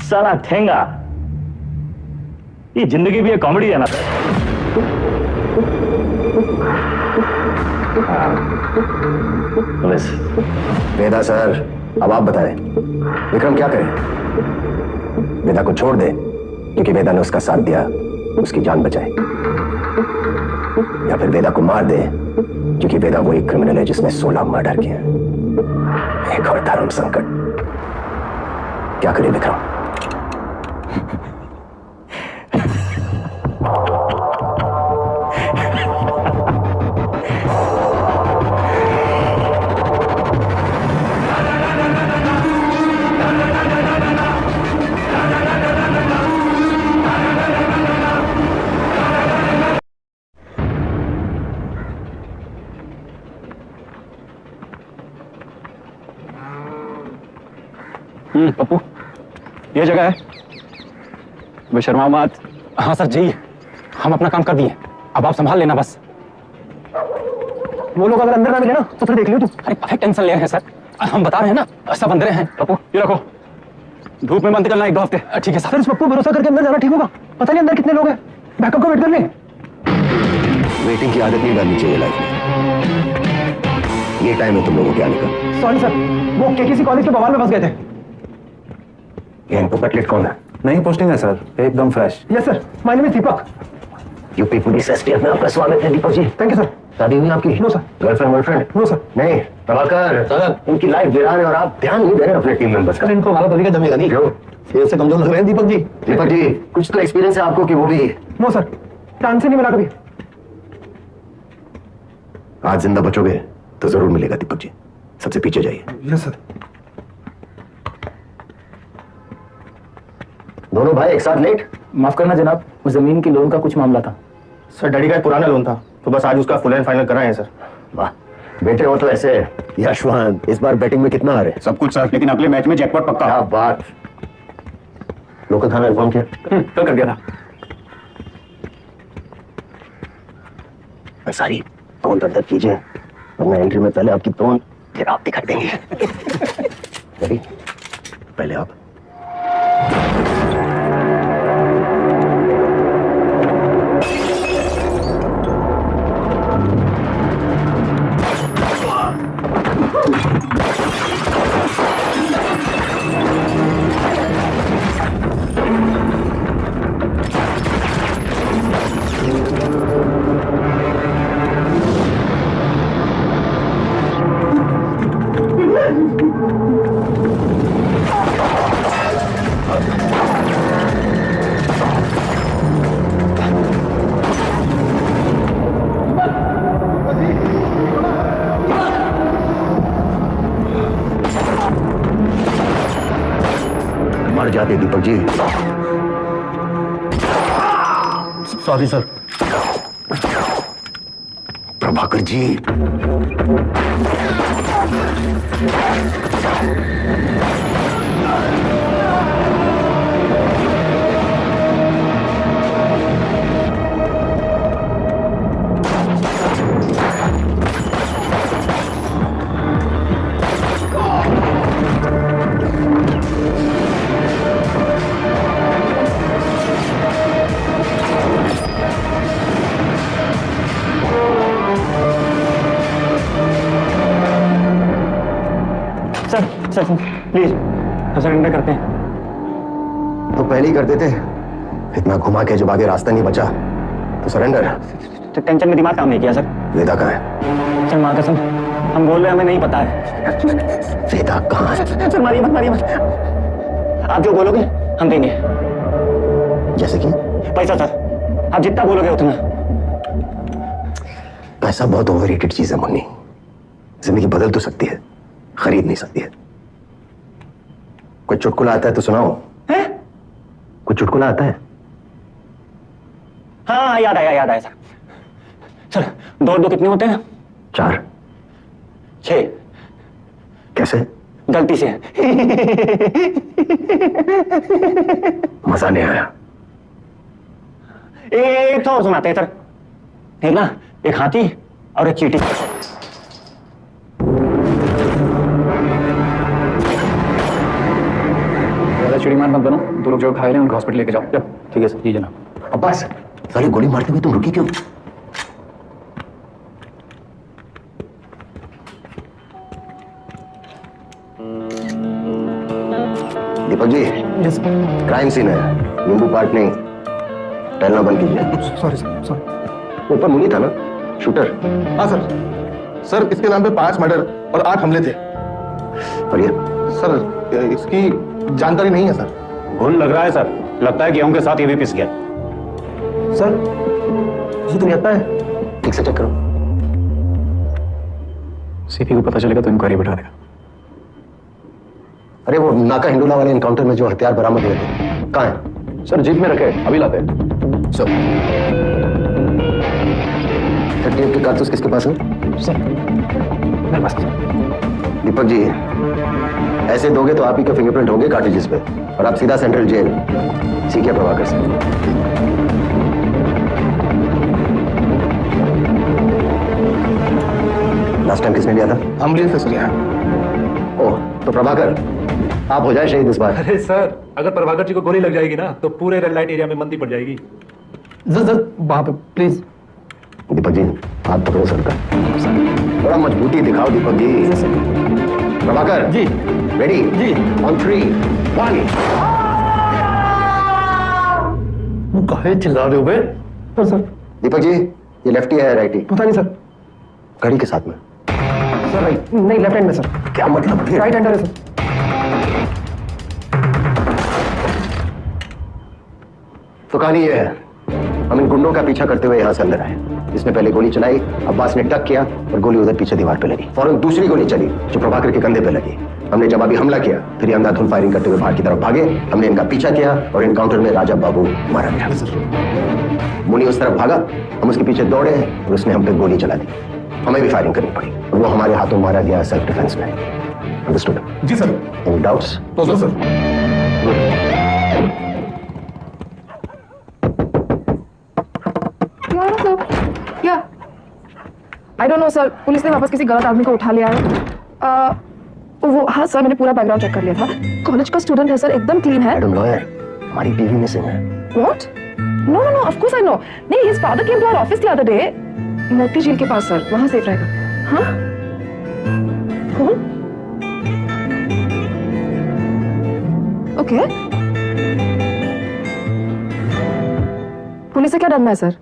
साला ठेंगा, ये जिंदगी भी एक कॉमेडी है ना। वेदा सर, अब आप बताएं विक्रम क्या करे? वेदा को छोड़ दे क्योंकि वेदा ने उसका साथ दिया, उसकी जान बचाई, या फिर वेदा को मार दे क्योंकि वेदा वही क्रिमिनल है जिसने 16 मर्डर किए। एक और धर्म संकट। क्या करे विक्रम? पप्पू, ये जगह है। वे शर्मा मत। हाँ सर जी, हम अपना काम कर दिए, अब आप संभाल लेना बस। वो लोग अगर अंदर ना मिले ना तो फिर देख लियो तू। अरे काफी टेंशन ले रहे हैं सर, हम बता रहे हैं ना, सब अंदर हैं। पप्पू ये रखो, धूप में बंद करना 1-2 हफ्ते। ठीक है सर। इस पप्पू भरोसा करके अंदर जाना ठीक होगा? पता नहीं अंदर कितने लोग हैं, बैकअप का वेट कर लें। वेटिंग की आदत नहीं डालनी चाहिए लाइफ में। ये टाइम है तुम लोगों के आने का। सॉरी सर, वो केकेसी कॉलेज के बवाल में फंस गए थे। ये इनको कटलेट कौन है? नई पोस्टिंग है सर, एकदम फ्रेश। Yes sir, my name is Deepak. UP police STF में आपका स्वागत है Deepak ji. Thank you sir. शादी हुई आपकी? No sir. Girlfriend? No sir. नहीं प्रभाकर सर, इनकी लाइफ गिरा रहे और आप ध्यान नहीं दे रहे अपने टीम मेंबर्स का। इनको हमारा तरीका जमेगा नहीं। क्यों? फेस से कमजोर लग रहे हैं दीपक जी। दीपक जी कुछ तो एक्सपीरियंस है आपको कि वो भी? नो सर, चांस ही नहीं मिला कभी। आज जिंदा बचोगे तो जरूर मिलेगा दीपक जी। सबसे पीछे जाइए। Yes sir. दोनों भाई एक साथ लेट? माफ करना जनाब, उस जमीन की लोन का कुछ मामला था। सर डैडी का एक पुराना लोन था, तो बस आज उसका फुल एंड फाइनल कराए हैं सर। वाह बेटे हो तो ऐसे। यशवंत इस बार बैटिंग में कितना आ रहे? सब कुछ सर, लेकिन अगले मैच में जैकपॉट पक्का। क्या बात। लोकल थाना इन्फॉर्म किया? कल कर दिया था। सारी तोन दर्द कीजिए, वरना एंट्री में पहले आपकी तोन फिर आप दिखाई देंगे। रेडी? पहले आप। मर जाते Deepak ji. Sorry sir. Prabhakar ji sir please surrender करते हैं। तो पहले ही कर देते। इतना घुमा के जब आगे रास्ता नहीं बचा तो सरेंडर। टेंशन में दिमाग काम नहीं किया सर। वेदा कहाँ है? सर माँ कसम हम बोल रहे हैं, हमें नहीं पता है। वेदा कहाँ है? सर मारिए मत। आप जो बोलोगे हम देंगे। जैसे कि? पैसा सर, आप जितना बोलोगे उतना। पैसा बहुत ओवररेटेड चीज है मुन्नी। जिंदगी बदल तो सकती है, खरीद नहीं सकती है। कोई चुटकुला आता है तो सुनाओ। है? कोई चुटकुला आता है? हाँ याद आया सर। सर 2 और 2 कितने होते हैं? 4। 6। कैसे? गलती से। मजा नहीं आया। एक तो और सुनाते हैं सर। एक ना, एक हाथी और एक चींटी। चिड़ी मार मत बनो, 2 लोग जो घायल हैं उनको हॉस्पिटल लेके जाओ। ठीक है सर। जी जनाब। अब्बास, साले गोली मारते हुए तुम रुकी क्यों? दीपक जी, क्राइम सीन है, नींबू पार्ट नहीं, टहलना बंद कीजिए। Sorry sir, sorry. ऊपर मुनी था ना शूटर? हाँ सर, सर इसके नाम पे 5 मर्डर और 8 हमले थे। और ये सर इसकी जानकारी नहीं है सर। घुन लग रहा है सर, लगता है गेहूं के साथ ये भी पिस गया। सर मुझे तो नहीं आता है। ठीक से चेक करो। सीपी को पता चलेगा तो इंक्वायरी बैठा देगा। अरे वो नाका हिंडोला वाले एनकाउंटर में जो हथियार बरामद हुए थे कहाँ है? सर जीप में रखे, अभी लाते हैं। सर 38 के कारतूस किसके पास है? सर मेरे पास। दीपक जी, ऐसे दोगे तो आप ही के फिंगरप्रिंट होंगे कार्ट्रिजेस पे और आप सीधा सेंट्रल जेल। सीखे प्रभाकर से। लास्ट टाइम किसने लिया था? अमरीन से सुनिया। ओह, तो प्रभाकर आप हो जाए शहीद इस बार। अरे सर, अगर प्रभाकर जी को गोली लग जाएगी ना तो पूरे रेड लाइट एरिया में मंदी पड़ जाएगी। सर वहां पे प्लीज। दीपक जी हाथ पकड़ो सर का, थोड़ा मजबूती दिखाओ दीपक जी। प्रभाकर जी। रेडी जी। ऑन 3, 1। काहे चिल्ला रहे हो बे? सर दीपक जी, ये लेफ्टी है राइटी? पता नहीं सर। घड़ी के साथ में? सर राइट नहीं, लेफ्ट हैंड में सर। क्या मतलब फिर? राइट हैंडर है सर। तो कहानी ये है, हम इन गुंडों का पीछा करते हुए यहाँ से अंदर आए। इसने पहले गोली चलाई, अब्बास ने टक किया और गोली उधर पीछे दीवार पे लगी। फौरन दूसरी गोली चली जो प्रभाकर के कंधे पे लगी। हमने जवाबी हमला किया, फिर ये अंधाधुंध फायरिंग करते हुए बाहर की तरफ भागे। हमने इनका पीछा किया और एनकाउंटर में राजा बाबू मारा गया। मुनी उस तरफ भागा, हम उसके पीछे दौड़े और उसने हम पे गोली चला दी। हमें भी फायरिंग करनी पड़ी और वो हमारे हाथों मारा गया सेल्फ डिफेंस में। अंडरस्टूड? जी सर। Any doubts? तो sir I don't know sir, police ने वापस किसी गलत आदमी को उठा लिया है। वो हाँ सर, मैंने पूरा बैकग्राउंड चेक कर लिया था। कॉलेज का स्टूडेंट है सर, एकदम क्लीन है। मैडम लॉयर, हमारी बीवी मिसिंग है। What? No no no, of course I know. नहीं, his father came to our office the other day. Moti Jhil के पास सर, वहां सेफ रहेगा। हाँ? कौन? ओके। पुलिस से क्या डरना है sir?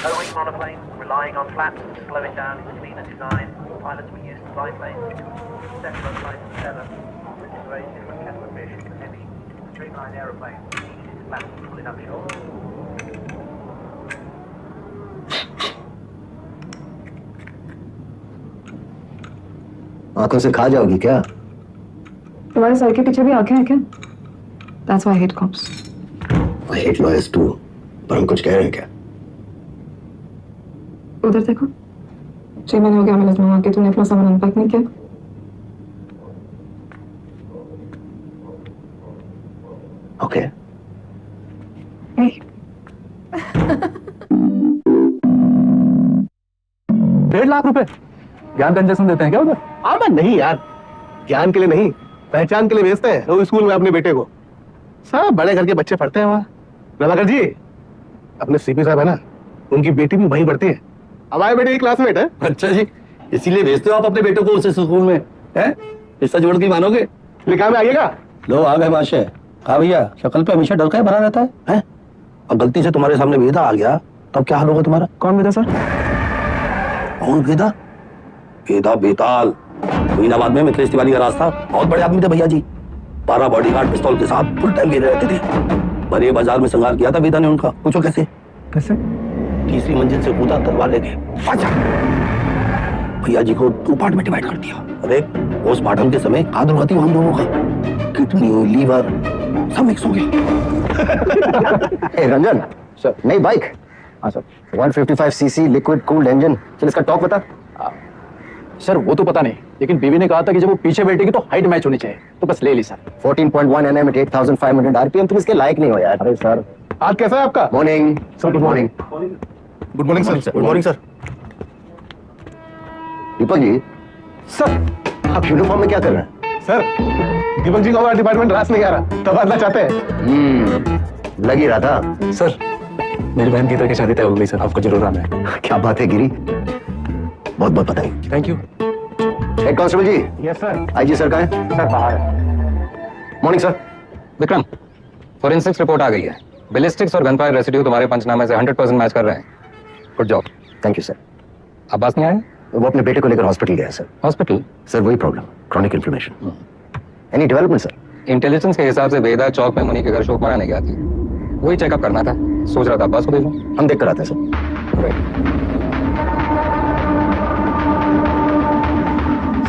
Lowering monoplane, relying on flaps to slow it down is cleaner design. Pilots were used to biplanes. Seven monoplanes and 7. This is very different kettle of fish for heavy, streamlined aeroplanes. Easy flaps to pull it up short. आंखों से खा जाओगी क्या? तुम्हारे sir के पीछे भी आंखें हैं क्या? That's why I hate cops. I hate lawyers too. पर हम कुछ कह रहे हैं क्या? उधर देखो। 6 महीने हो गया हमें लखनऊ आके, तूने अपना सामान अनपैक नहीं किया। ओके। Hey. 1.5 लाख रुपए ज्ञान का इंजेक्शन देते हैं क्या उधर? अब नहीं यार, ज्ञान के लिए नहीं, पहचान के लिए भेजते हैं लोग स्कूल में अपने बेटे को। सब बड़े घर के बच्चे पढ़ते हैं वहाँ। प्रभाकर जी, अपने सीपी साहब है ना, उनकी बेटी भी वहीं पढ़ती है। हमारे बेटे की क्लासमेट है। अच्छा जी, इसीलिए भेजते हो आप अपने बेटों को उस स्कूल में? हैं? इसका जोड़ के मानोगे? लिखा में आइएगा। लो आ गए माशे। हाँ भैया, शक्ल पे हमेशा डर का ही भरा रहता है, हैं? और गलती से तुम्हारे सामने वेदा आ गया तब क्या हाल होगा तुम्हारा? कौन बेटा सर? कौन वेदा? वेदा बेताल, मीनाबाद में मिथिलेश तिवारी का रास्ता। बहुत बड़े आदमी थे भैया जी, 12 बॉडीगार्ड पिस्तौल के साथ फुल टाइम घेरे रहते थे। बड़े बाजार में संहार किया था वेदा ने उनका। पूछो कैसे? कैसे? तीसरी मंजिल से कूदा, तलवार लेके भैया जी को 2 पार्ट में डिवाइड कर दिया। अरे पोस्टमार्टम के समय कहा दुर्गति हुआ हम दोनों का, किडनी लीवर सब मिक्स हो गए। रंजन सर। नई बाइक। हाँ sir. 155 CC liquid cooled engine. चल इसका टॉप बता। सर वो तो पता नहीं, लेकिन बीवी ने कहा था कि जब वो पीछे बैठेगी तो हाइट मैच होनी चाहिए, तो बस ले ली सर। 14.1 nm at 8500 RPM। तुम इसके लायक नहीं हो यार। अरे सर। आज कैसा है आपका? Morning sir. Good morning. Good morning sir. Good morning sir. Deepak ji sir आप यूनिफॉर्म में क्या कर रहे हैं? सर, दीपक जी को हमारा डिपार्टमेंट रास नहीं आ रहा, तबादला चाहते हैं। लग ही रहा था। सर मेरी बहन गीता की शादी तय हो गई सर, आपको जरूर आना है। क्या बात है गिरी, बहुत बहुत बधाई। Thank you. Head constable ji. Yes sir. IG sir कहाँ है? सर बाहर है। Morning sir. Vikram, forensics report आ गई है। बैलिस्टिक्स और गनफायर रेसिड्यू तुम्हारे पंचनामे से 100% मैच कर रहे हैं। Good job. Thank you sir. Abbas नहीं आए? वो अपने बेटे को लेकर हॉस्पिटल गया है सर। हॉस्पिटल? सर वही problem, chronic inflammation. Any development sir? Intelligence के हिसाब से वेदा चौक में मुनि के घर शोक मनाने गया थी, वही चेकअप करना था। सोच रहा था अब्बास को भेजूं। हम देख कर आते हैं सर।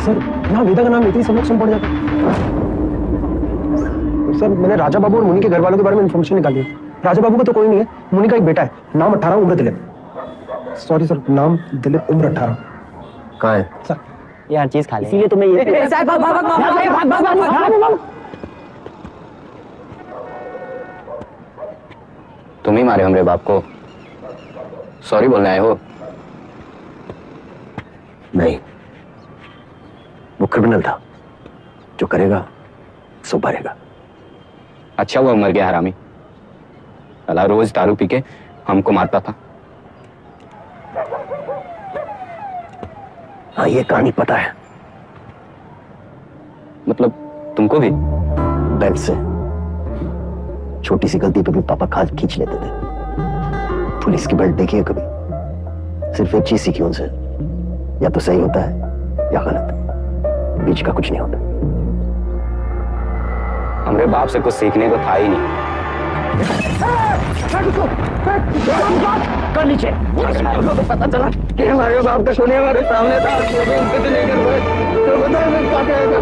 सर यहाँ वेदा का नाम लेते ही सब लोग सुन पड़ जाते। सर मैंने राजा बाबू और मुनि के घर वालों के बारे में इन्फॉर्मेशन निकाली। राजा बाबू का तो कोई नहीं है, मुनि का एक बेटा है, नाम 18, उम्र दिलीप। सॉरी सर, नाम दिलीप, उम्र 18। कहाँ है सर ये हर चीज खा ले, इसीलिए तुम्हें ये तुम ही मारे हमरे बाप को, सॉरी बोलने आए हो? नहीं, वो क्रिमिनल था, जो करेगा सो भरेगा। अच्छा हुआ मर गया हरामी, अला रोज दारू पी के हमको मारता था। हाँ ये कहानी पता है। मतलब तुमको भी? बेल्ट से छोटी सी गलती पे भी पापा खाल खींच लेते थे। पुलिस की बेल्ट देखी है कभी? सिर्फ एक चीज सीखी उनसे, या तो सही होता है या गलत, बीच का कुछ नहीं होता। हमरे बाप से कुछ सीखने को था ही नहीं। कर नीचे। पता चला कि हमारे बाप का सोने हमारे सामने था, कुछ नहीं कर पाए, तो बताओ मैं क्या करेगा?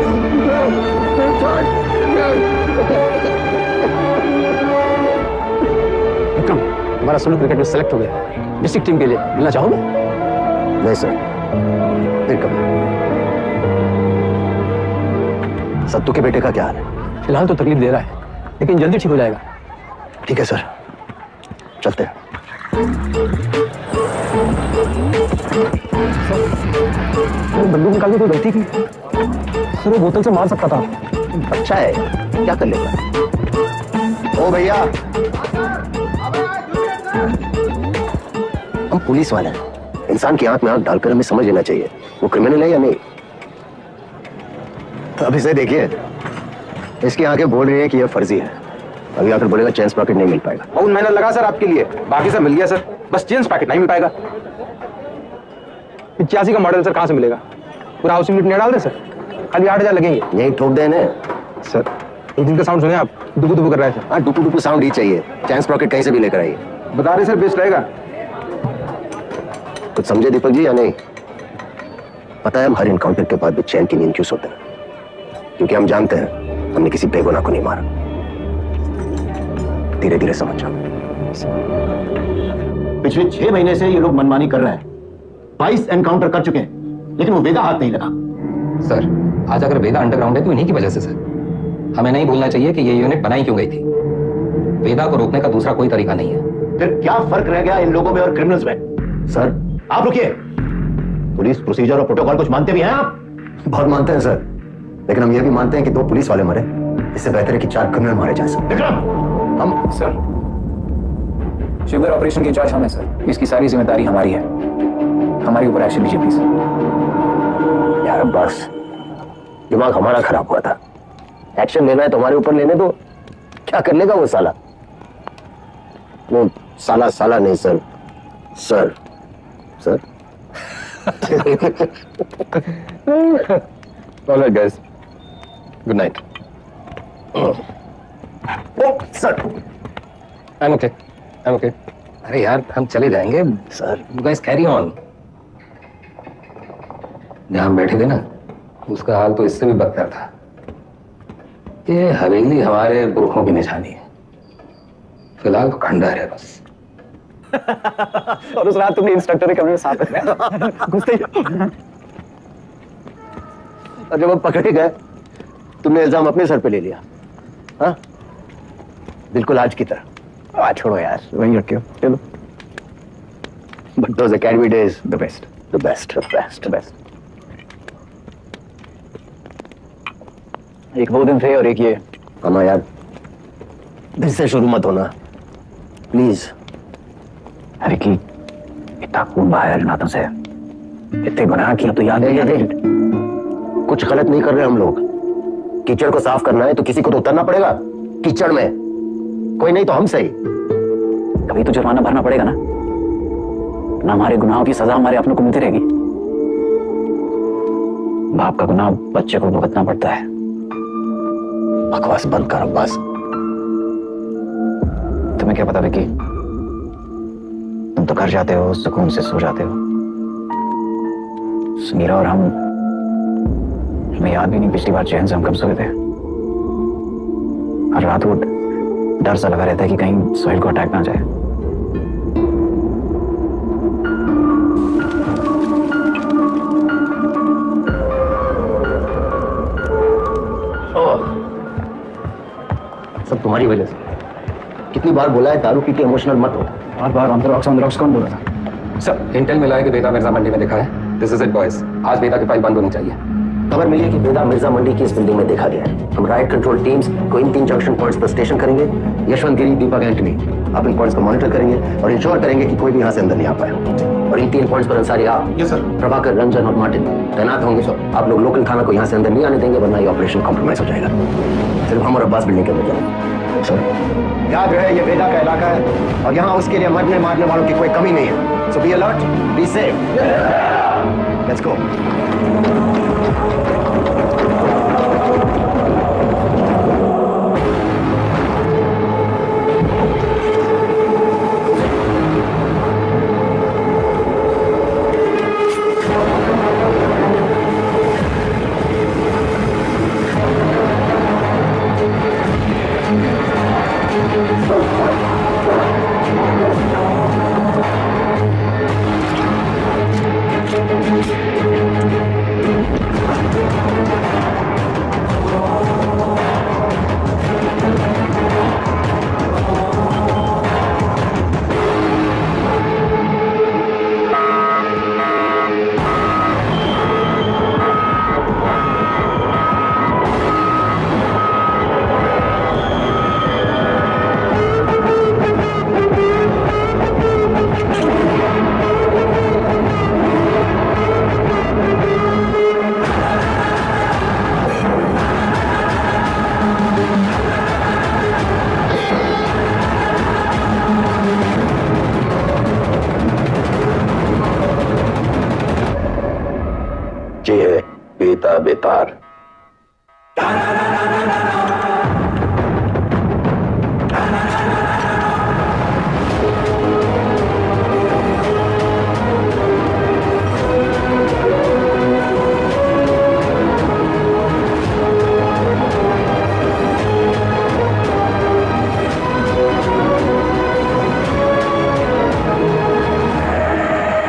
विक्रम, हमारा सोनू क्रिकेट में सेलेक्ट हो गया डिस्ट्रिक्ट टीम के लिए, मिलना चाहोगे? नहीं सर, फिर कभी। सत्तू के बेटे का क्या हाल है? फिलहाल तो तकलीफ दे रहा है, लेकिन जल्दी ठीक हो जाएगा। ठीक है सर, चलते हैं। बंदूक निकाल के कोई गलती की? सर वो बोतल से मार सकता था। अच्छा है, क्या कर लेगा? ओ भैया, हम पुलिस वाले हैं, इंसान की आंख में आंख डालकर हमें समझ लेना चाहिए वो क्रिमिनल है या नहीं। तो अब इसे देखिए, इसकी आंखें बोल रही हैं कि यह फर्जी है, अभी आकर बोलेगा चेंस पॉकेट नहीं मिल पाएगा। बहुत मेहनत लगा सर आपके लिए, बाकी सब मिल गया सर, बस चेंस पैकेट नहीं मिल पाएगा। 85 का मॉडल सर कहाँ से मिलेगा? पूरा हाउसिंग यूनिट डाल दे सर, खाली 8000 लगेंगे। यही ठोक दे ना सर। एक दिन का साउंड सुने आप, डुबू डुबू कर रहे थे। हाँ, डुपू डुपू साउंड ही चाहिए, चेंस पॉकेट कहीं से भी लेकर आइए। बता रहे सर बेस्ट रहेगा। कुछ समझे दीपक जी या नहीं? पता है हम हर इनकाउंटर के बाद भी चैन की नींद क्यों सोते हैं? क्योंकि हम जानते हैं हमने किसी बेगुनाह को नहीं मारा। धीरे धीरे समझ जाओ। पिछले 6 महीने से ये लोग मनमानी कर रहे हैं, 22 एनकाउंटर कर चुके हैं, लेकिन वो वेदा हाथ नहीं लगा। सर आज अगर वेदा अंडरग्राउंड है तो इन्हीं की वजह से सर। हमें नहीं भूलना चाहिए कि ये यूनिट बनाई क्यों गई थी। वेदा को रोकने का दूसरा कोई तरीका नहीं है। फिर क्या फर्क रह गया इन लोगों में और क्रिमिनल्स में? सर आप रुकिए, पुलिस प्रोसीजर और प्रोटोकॉल कुछ मानते भी हैं आप? बहुत मानते हैं सर, लेकिन हम ये भी मानते हैं कि 2 पुलिस वाले मरे, इससे बेहतर है कि 4 क्रिमिनल मारे जाए सर। विक्रम, हम सर शुगर ऑपरेशन की इंचार्ज हम हैं सर, इसकी सारी जिम्मेदारी हमारी है, हमारे ऊपर एक्शन लीजिए प्लीज। यार बस, दिमाग हमारा खराब हुआ था। एक्शन लेना है तो हमारे ऊपर लेने दो, क्या कर लेगा वो साला? वो साला साला नहीं sir, sir sir. All right guys, good night. Sir I'm okay. I'm okay. अरे यार हम चले जाएंगे sir. You guys carry on. जहाँ हम बैठे थे ना, उसका हाल तो इससे भी बदतर था। ये हवेली हमारे पुरखों की निशानी है, फिलहाल तो खंडहर है बस। और उस रात तुमने इंस्ट्रक्टर के कमरे में साथ रखा घुसते ही। और जब हम पकड़े गए तुमने इल्जाम अपने सर पे ले लिया। हाँ, बिल्कुल आज की तरह। आज छोड़ो यार, वहीं रखियो, चलो। But those academy days, the best. the best, the best, the best. एक 2 दिन थे और एक ये। अमा यार, फिर से शुरू मत होना प्लीज। अरे की इतना खून बहाया जनातों से, इतने गुनाह किया तो याद नहीं आते। कुछ गलत नहीं कर रहे हम लोग। कीचड़ को साफ करना है तो किसी को तो उतरना पड़ेगा कीचड़ में, कोई नहीं तो हम सही। कभी तो जुर्माना भरना पड़ेगा ना, ना हमारे गुनाहों की सजा हमारे अपनों को मिलती रहेगी। बाप का गुनाह बच्चे को भुगतना पड़ता है। बकवास बंद कर अब्बास। तुम्हें क्या पता विकी, तुम तो घर जाते हो सुकून से सो जाते हो। समीरा और हमें याद भी नहीं पिछली बार चैन से हम कब सोए थे। हर रात वो डर सा लगा रहता है कि कहीं सोहेल को अटैक ना जाए। सब तुम्हारी वजह से। कितनी बार बोला है दारू पी के इमोशनल मत हो। बार ऑन द रॉक्स कौन बोल रहा था? सर इंटेल मिला है कि बेदा मिर्जा मंडी में देखा है। दिस इज इट बॉयज, आज बेदा की फाइल बंद होनी चाहिए। खबर मिली है कि बेदा मिर्जा मंडी की इस बिल्डिंग में देखा गया है। हम राइट कंट्रोल टीम्स को इन 3 जंक्शन पॉइंट्स पर स्टेशन करेंगे। यशवंत गिरी, दीपक, एंटनी, आप इन पॉइंट्स को मॉनिटर करेंगे और इंश्योर करेंगे कि कोई भी यहाँ से अंदर नहीं आ पाए। और इन 3 पॉइंट्स पर अंसारी, आप, प्रभाकर, रंजन और मार्टिन तैनात होंगे। आप लोग लोकल थाना को यहाँ से अंदर नहीं आने देंगे, वरना ये ऑपरेशन कॉम्प्रोमाइज हो जाएगा। सिर्फ हम और अब्बास बिल्डिंग के अंदर जाएंगे। याद रहे ये बेदा का इलाका है और यहाँ उसके लिए मरने मारने वालों की कोई कमी नहीं है। So be alert, be safe. Let's go. बेतार।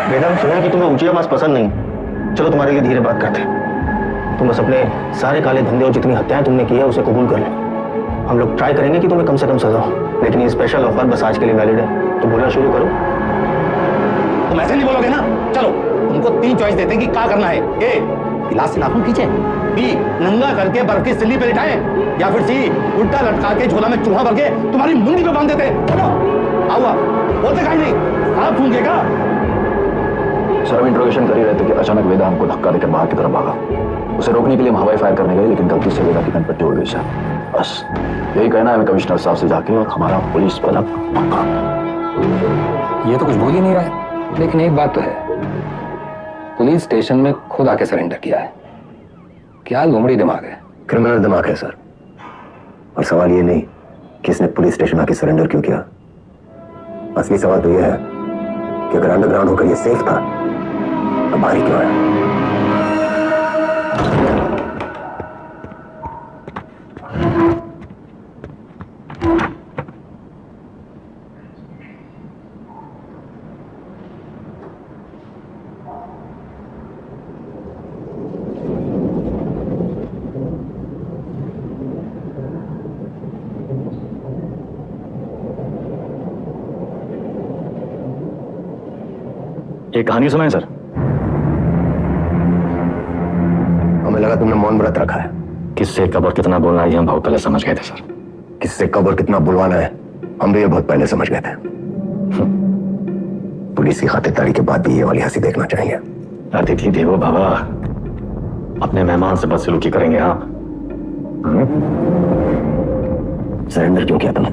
बेटा, सुना कि तुम्हें ऊंची आवाज पसंद नहीं। चलो तुम्हारे लिए धीरे बात करते हैं। तुम बस अपने सारे काले धंधे और जितनी हत्याएं तुमने की है उसे कबूल कर लो। हम लोग ट्राई करेंगे कि तुम्हें कम से कम सजा हो, लेकिन ये स्पेशल ऑफर बस आज के लिए वैलिड है। तो बोलना शुरू करो। तुम ऐसे नहीं बोलोगे ना। चलो तुमको 3 चॉइस देते हैं कि क्या करना है। ए, गिलास से नाखून खींचे, बी, नंगा करके बर्फ की सिल्ली पे लिटाए, या फिर सी, उल्टा लटका के झोला में चूहा भर के तुम्हारी मुंडी पे बांध देते। आओ, बोलते कहीं नहीं, आप फूंकेगा। सर हम इंट्रोगेशन कर ही रहे थे कि अचानक वेदा हमको धक्का देकर बाहर की तरफ भागा। उसे रोकने के लिए हम हवाई फायर करने गए, लेकिन गलती से वेदा की कनपट्टी उड़ गई सर। बस यही कहना है हमें कमिश्नर साहब से जाके, और हमारा पुलिस पलक पक्का। ये तो कुछ बोल ही नहीं रहा है, लेकिन एक बात तो है, पुलिस स्टेशन में खुद आके सरेंडर किया है। क्या लोमड़ी दिमाग है। क्रिमिनल दिमाग है सर। और सवाल ये नहीं कि इसने पुलिस स्टेशन आके सरेंडर क्यों किया। असली सवाल तो यह है कि अगर अंडरग्राउंड होकर ये सेफ था तो बाहर ही क्यों आया। एक कहानी सुनाएं सर। हमें लगा तुमने मौन व्रत रखा है। किससे कब और कितना बोलना है ये हम बहुत पहले समझ गए थे सर। किससे कब और कितना बुलवाना है हम भी ये बहुत पहले समझ गए थे। पुलिस की खातिरदारी के बाद भी ये वाली हंसी देखना चाहिए। अतिथि देवो बाबा, अपने मेहमान से बदसलूकी करेंगे आप? सरेंडर क्यों किया तुमने?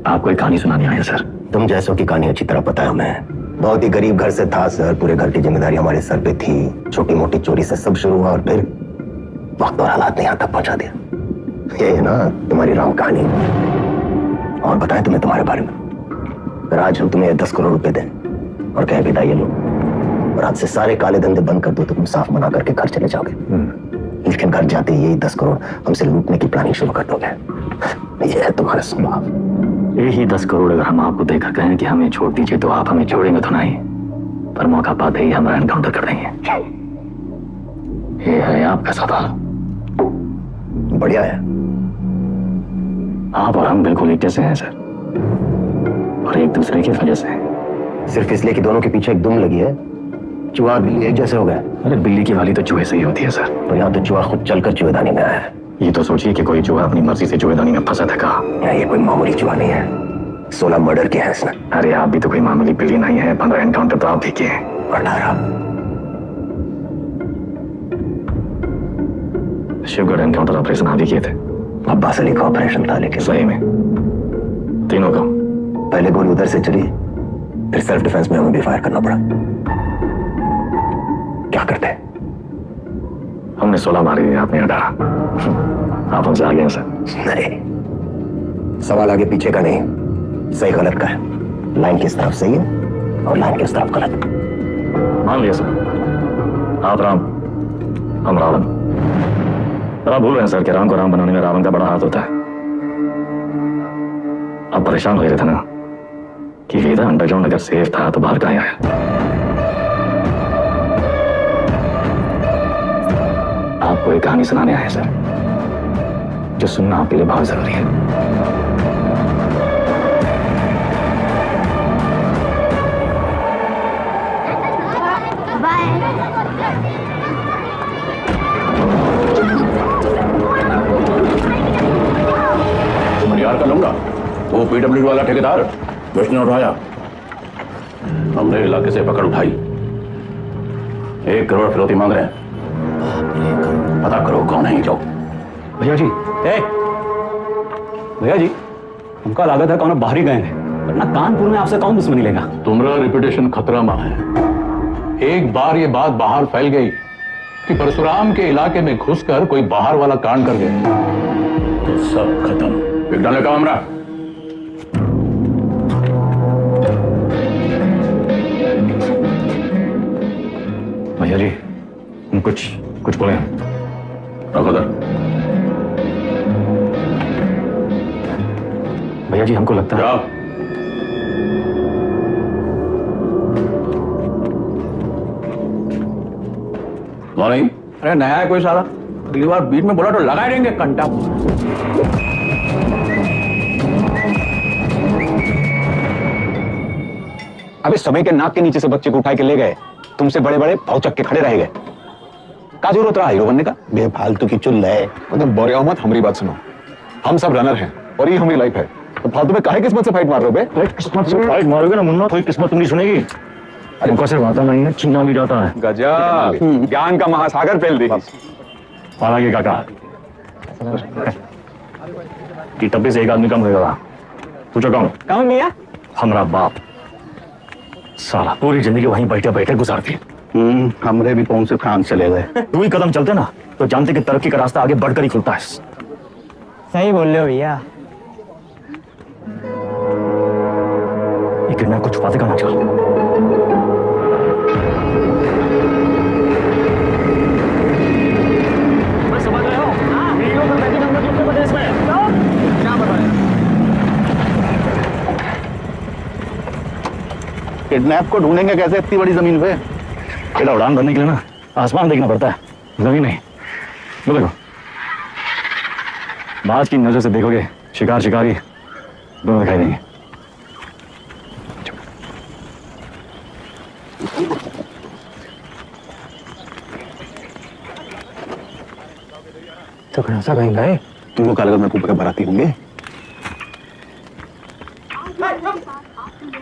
आपको एक कहानी सुनानी आई है सर। तुम जैसों की कहानी अच्छी तरह पता है हमें। बहुत ही गरीब घर से था सर, पूरे घर की जिम्मेदारी हमारे सर पे थी। छोटी मोटी चोरी से सब शुरू हुआ और फिर वक्त और हालात ने यहाँ तक पहुंचा दिया। ये है ना तुम्हारी राम कहानी। और बताएं तुम्हें तुम्हारे बारे में। अगर आज हम तुम्हें 10 करोड़ रुपए दें और कहें बेटा ये लो और आज से सारे काले धंधे बंद कर दो तो तुम साफ मना करके घर चले जाओगे। लेकिन घर जाते यही 10 करोड़ हमसे लूटने की प्लानिंग शुरू कर दोगे। ये है तुम्हारा स्वभाव। यही 10 करोड़ अगर हम आपको देकर कहें कि हमें छोड़ दीजिए तो आप हमें छोड़ेंगे तो नहीं, पर मौका पाते ही हमारा एनकाउंटर कर देंगे। ये है आपका सवाल। बढ़िया है। आप और हम बिल्कुल एक जैसे हैं सर, और एक दूसरे की वजह से। सिर्फ इसलिए कि दोनों के पीछे एक दुम लगी है चूहा और बिल्ली एक जैसे हो गए? अरे बिल्ली की वाली तो चूहे से ही होती है सर। तो यहाँ तो चूहा खुद चलकर चूहेदानी में आया है। ये तो सोचिए कि कोई चूहा अपनी मर्जी से चूहेदानी में फंसा था कहा। ये कोई मामूली चूहा नहीं है, 16 मर्डर किया है इसने। अरे आप भी तो कोई मामूली बिल्ली नहीं है, 15 एनकाउंटर तो आप भी किए हैं। 18 शिवगढ़ एनकाउंटर ऑपरेशन आप भी किए थे। अब्बास अली का ऑपरेशन था, लेकिन सही में तीनों का। पहले गोली उधर से चली, फिर सेल्फ डिफेंस में हमें भी फायर करना पड़ा। क्या करते? हमने 16 मारी, आपने 18। आप हमसे आगे हैं सर। नहीं, सवाल आगे पीछे का नहीं, सही गलत का है। लाइन किस तरफ सही है और लाइन किस तरफ गलत। मान लिया सर, आप राम हम रावण। आप भूल रहे हैं सर कि राम को राम बनाने में रावण का बड़ा हाथ होता है। आप परेशान हो रहे थे ना कि वेदा अंडरग्राउंड अगर सेफ था तो बाहर कहाँ आया। आपको एक कहानी सुनाने आए सर, जो सुनना आपके लिए बहुत जरूरी है। यार का लूंगा वो पीडब्ल्यू वाला ठेकेदार विष्णु उठाया, हमने इलाके से पकड़ उठाई। 1 करोड़ फिरौती मांग रहे हैं। पता करो कौन है ये लोग। भैया जी, भैया जी, हमका लागत है कौन बाहर ही गए हैं, वरना कानपुर में आपसे कौन दुश्मनी लेगा। तुम्हारा रिपुटेशन खतरा में है। एक बार ये बात बाहर फैल गई कि परशुराम के इलाके में घुसकर कोई बाहर वाला कांड कर गया तो सब खत्म। डाले का हमरा भैया जी, हम कुछ बोले। भैया जी, हमको लगता है नहीं। अरे नया है कोई साला, अगली बार बीच में बोला तो लगा देंगे कंटा। अबे समय के नाक के नीचे से बच्चे को उठा के ले गए, तुमसे बड़े बड़े भौचक के खड़े रह गए। का जरूरत रहा हीरो बनने का? बेफालतू की चुल है। मतलब बोरिया मत, हमारी बात सुनो। हम सब रनर हैं और ये हमारी लाइफ है, तो फालतू में काहे किस्मत से फाइट मार रहे हो बे? किस्मत से फाइट मारोगे ना मुन्ना, कोई किस्मत नहीं सुनेगी। तुमको सिर्फ आता नहीं है, चिन्ना भी जाता है। गजब, ज्ञान का महासागर फैल दी। हालांकि काका कि तब से एक आदमी कम होगा। पूछो कौन भैया? हमारा बाप। साला पूरी जिंदगी वहीं बैठे बैठे गुजारती। हमरे भी पहुंच से फ्रांस चले गए। 2 ही कदम चलते ना तो जानते कि तरक्की का रास्ता आगे बढ़कर ही खुलता है। सही बोल रहे हो भैया। ये किडनैप को छुपाते कहाँ आजकल? मैं समझ रहे हो? वीडियो में बैठी नंबर कितने बजे इसमें? क्या बताएं? किडनैप को ढूंढेंगे कैसे इतनी बड़ी जमीन पे? बेटा उड़ान भरने के लिए ना आसमान देखना पड़ता है, जमीन नहीं। वो देखो, बाज की नजर से देखोगे शिकार शिकारी दोनों दिखाई देंगे। तो कैसा कहीं गए? तुमको कालगर में कुछ बराती होंगे।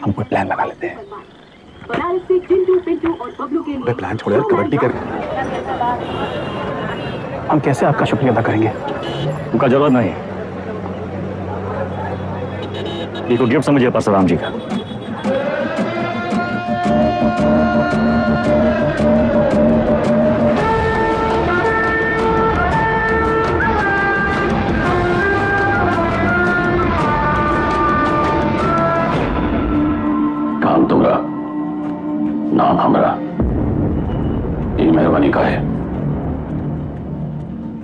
हम कोई प्लान लगा लेते हैं। प्लान छोड़ यार, कबड्डी कर। हम कैसे आपका शुक्रिया अदा करेंगे? उनका जरूरत नहीं है। ये को गिफ्ट समझिए परशुराम जी का। काम तुम्हारा, नाम हमारा, ये मेहरबानी का है।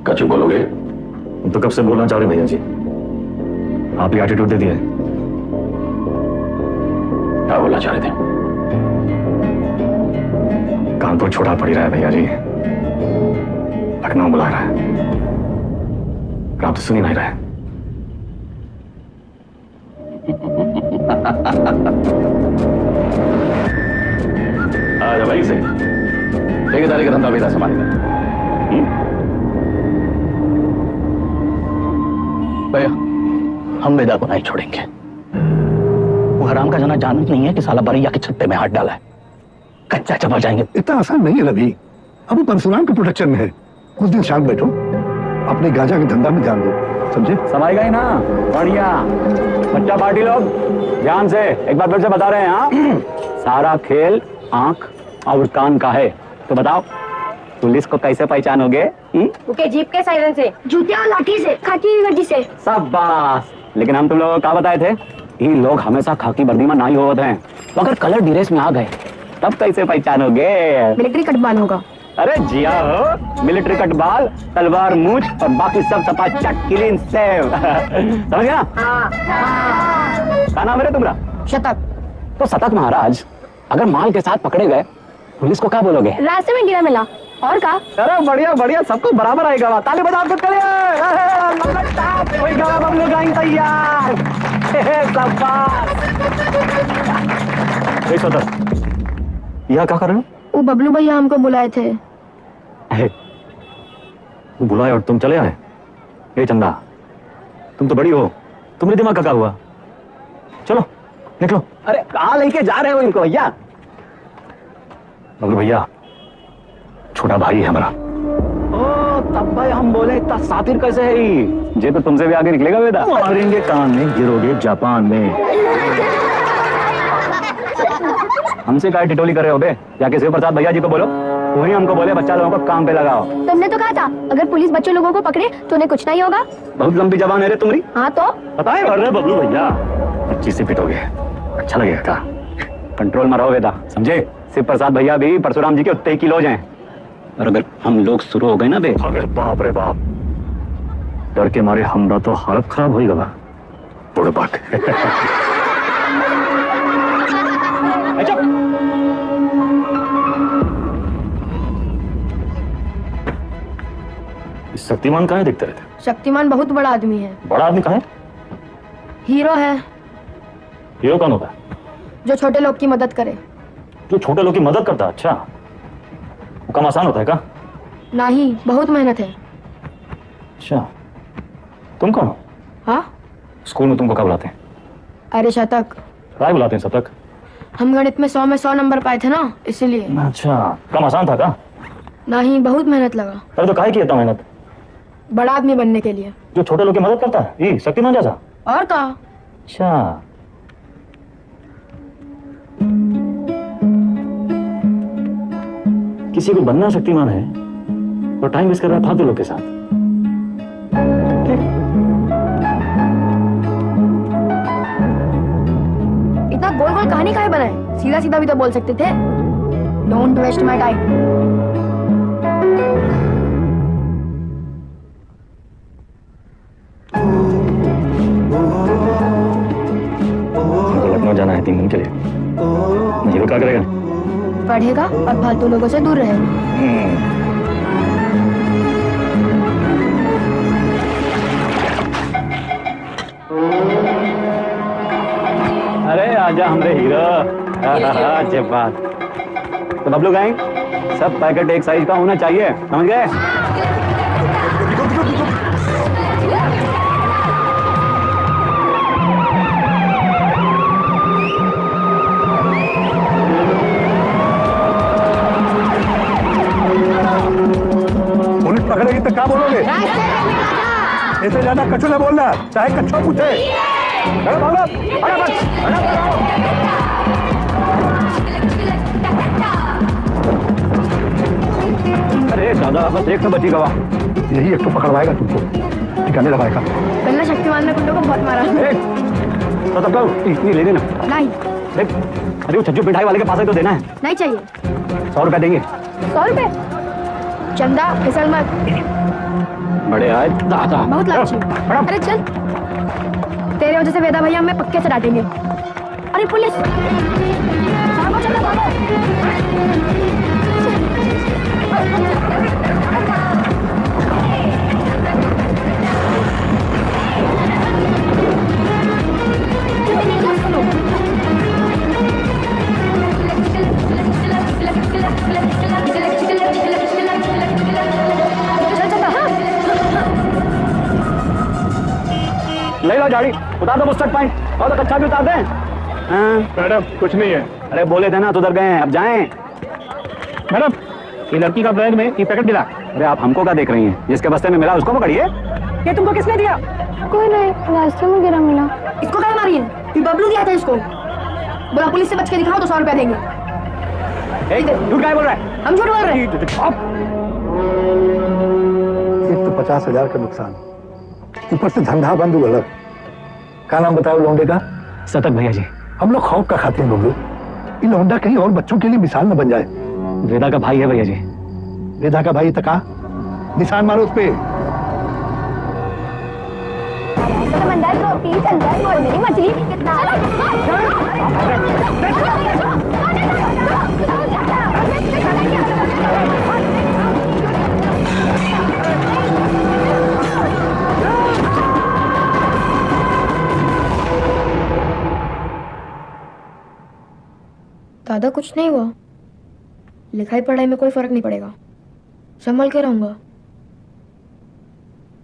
कछु बोलोगे? तो कब से बोलना चाह रहे भैया जी, आप ही एटीट्यूड दे दिए। क्या बोलना चाह रहे थे? कानपुर छोड़ा पड़ रहा है भैया जी, लखनऊ बुला रहा है, आप तो सुन ही नहीं रहे। आजा भाई से ठेकेदारी का धंधा बेटा संभालेगा। भैया हम वेदा को नहीं छोड़ेंगे। वो हराम का जना जानत नहीं है कि साला बरैया के छत्ते में हाथ डाला है। कच्चा चबा जाएंगे। इतना आसान नहीं है रवि, अब परशुराम के प्रोटेक्शन में है। कुछ दिन शांत बैठो, अपने गांजा के धंधा में ध्यान दो, समझे? समझ गए ना? बढ़िया बच्चा पार्टी लोग ध्यान से एक बार फिर से बता रहे हैं। हाँ सारा खेल आंख और कान का है, तो बताओ पुलिस को कैसे पहचानोगे? ओके, जीप के साइरन से, जूते और लाठी से, खाकी की गड्डी से। शाबाश। लेकिन हम तुम लोगों को क्या बताए थे? ये लोग हमेशा खाकी वर्दी में नहीं होते हैं, तो अगर कलर ड्रेस में आ गए तब कैसे पहचानोगे? मिलिट्री कटबाल होगा। अरे जिया हो, मिलिट्री कटबाल, तलवार मूछ और बाकी सब चपाचक क्लीन सेव। समझ गया? क्या नाम है तुम्हारा? शतक। तो शतक महाराज अगर माल के साथ पकड़े गए पुलिस को क्या बोलोगे? रास्ते में गिरा मिला। और का? अरे बढ़िया बढ़िया, सबको बराबर आएगा। ताली बजाओ कुछ करिए। बबलू गाइंग तैयार। यह क्या कर रहे हो? वो बबलू भैया हमको बुलाए थे। बुलाए और तुम चले आए? ये चंदा तुम तो बड़ी हो, तुम्हारे दिमाग का क्या हुआ? चलो निकलो। अरे कहाँ लेके जा रहे हो इनको भैया? बबलू भैया छोटा भाई है हमारा। ओ तब भाई हम बोले इतना सातिर कैसे है ये तो तुमसे भी आगे निकलेगा बेटा। मारेंगे कान में, गिरोगे जापान में। हमसे क्या टिटोली कर रहे हो बे? जाके शिव प्रसाद भैया जी को बोलो, वही हमको बोले बच्चा लोगों को काम पे लगाओ। तुमने तो कहा था अगर पुलिस बच्चों लोगों को पकड़े तो उन्हें कुछ नहीं होगा। बहुत लंबी जबान है रे तुम्हारी। हाँ तो पता है अरे बबलू भैया अच्छी से पिटोगे, अच्छा लगेगा क्या? कंट्रोल में रहो बेटा, समझे? शिव प्रसाद भैया भी परशुराम जी के उत्ते की लोग हैं, और अगर हम लोग शुरू हो गए ना बे, अरे बाप रे बाप, डर के मारे हमरा तो हालत खराब हो गया। बुढ़ बाक। शक्तिमान कहाँ दिखते रहते? शक्तिमान बहुत बड़ा आदमी है। बड़ा आदमी कहाँ है? हीरो है। हीरो कौन होता है? जो छोटे लोग की मदद करे। जो छोटे लोग की मदद करता है? अच्छा, वो काम आसान होता है क्या? नहीं, बहुत मेहनत है। अच्छा, तुम कौन हो? हाँ, स्कूल में तुमको क्या बुलाते हैं? अरे शतक। क्या बुलाते हैं शतक? हम गणित में 100 में 100 नंबर पाए थे ना, इसीलिए। अच्छा, काम आसान था क्या? नहीं, बहुत मेहनत लगा। अरे तो काहे की इतना मेहनत? बड़ा आदमी बनने के लिए। जो छोटे लोग की मदद करता है, ये शक्तिमान जैसा? और का? अच्छा, किसी को बनना शक्तिमान है तो टाइम वेस्ट कर रहा है फालतू लोग के साथ। इतना गोल गोल कहानी काहे बनाए? सीधा सीधा भी तो बोल सकते थे। Don't waste my time. Lucknow जाना है 3 दिन के लिए, ये क्या करेगा? पढ़ेगा और फालतू लोगों से दूर रहेगा। अरे आजा हमरे हीरो। जब बात तो बबलू गाइंग सब पैकेट एक साइज का होना चाहिए, समझ गए? नहीं तो क्या बोलोगे? ऐसे ज्यादा कछु न बोलना, चाहे कच्छा पूछे। चलो भागो, अरे दादा बस एक तो बची गवा। यही एक तो पकड़वाएगा तुमको, ठिकाने लगाएगा। पहले शक्तिमान ने गुंडों को बहुत मारा। तो तब इतनी ले लेना। नहीं। अरे वो छज्जू पिटाई वाले के पास ही तो देना है। नहीं चाहिए। 100 रुपए देंगे। 100 रुपए? चंदा फिसल मत। बड़े आए दादा। बहुत लालची। अरे चल। तेरे वजह से वेदा भैया हमें पक्के से डांटेंगे। अरे पुलिस! भागो चलो भागो। ले लो गाड़ी, उतार दो बुस्टर पॉइंट और तो कच्चा भी उतार दें। मैडम कुछ नहीं है। अरे बोले थे ना तो उधर गए हैं, अब जाएं। मैडम ये लड़की का बैग में ये पैकेट मिला। अरे आप हमको क्या देख रही हैं? जिसके बस्ते में मिला उसको पकड़िए। ये तुमको किसने दिया? कोई नहीं, रास्ते में गिरा मिला। इसको क्या मारी है? ये बबलू दिया था इसको। बोला पुलिस से बच के दिखाओ तो 100 रुपया देंगे। झूठ क्या बोल रहा है? हम झूठ बोल रहे हैं। एक तो 50,000 का नुकसान, ऊपर से धंधा बंद हुआ अलग। क्या नाम बताओ लौंडे का? सतत भैया जी। हम लोग खौफ का खाते हैं बबलू। ये लौंडा कहीं और बच्चों के लिए मिसाल न बन जाए। वेदा का भाई है भैया जी। वेदा का भाई तका निशान मारो उस पे। समंदर रोटी चंदन मोल मेरी मछली कितना दादा कुछ नहीं हुआ। लिखाई पढ़ाई में कोई फर्क नहीं पड़ेगा। संभल के रहूंगा।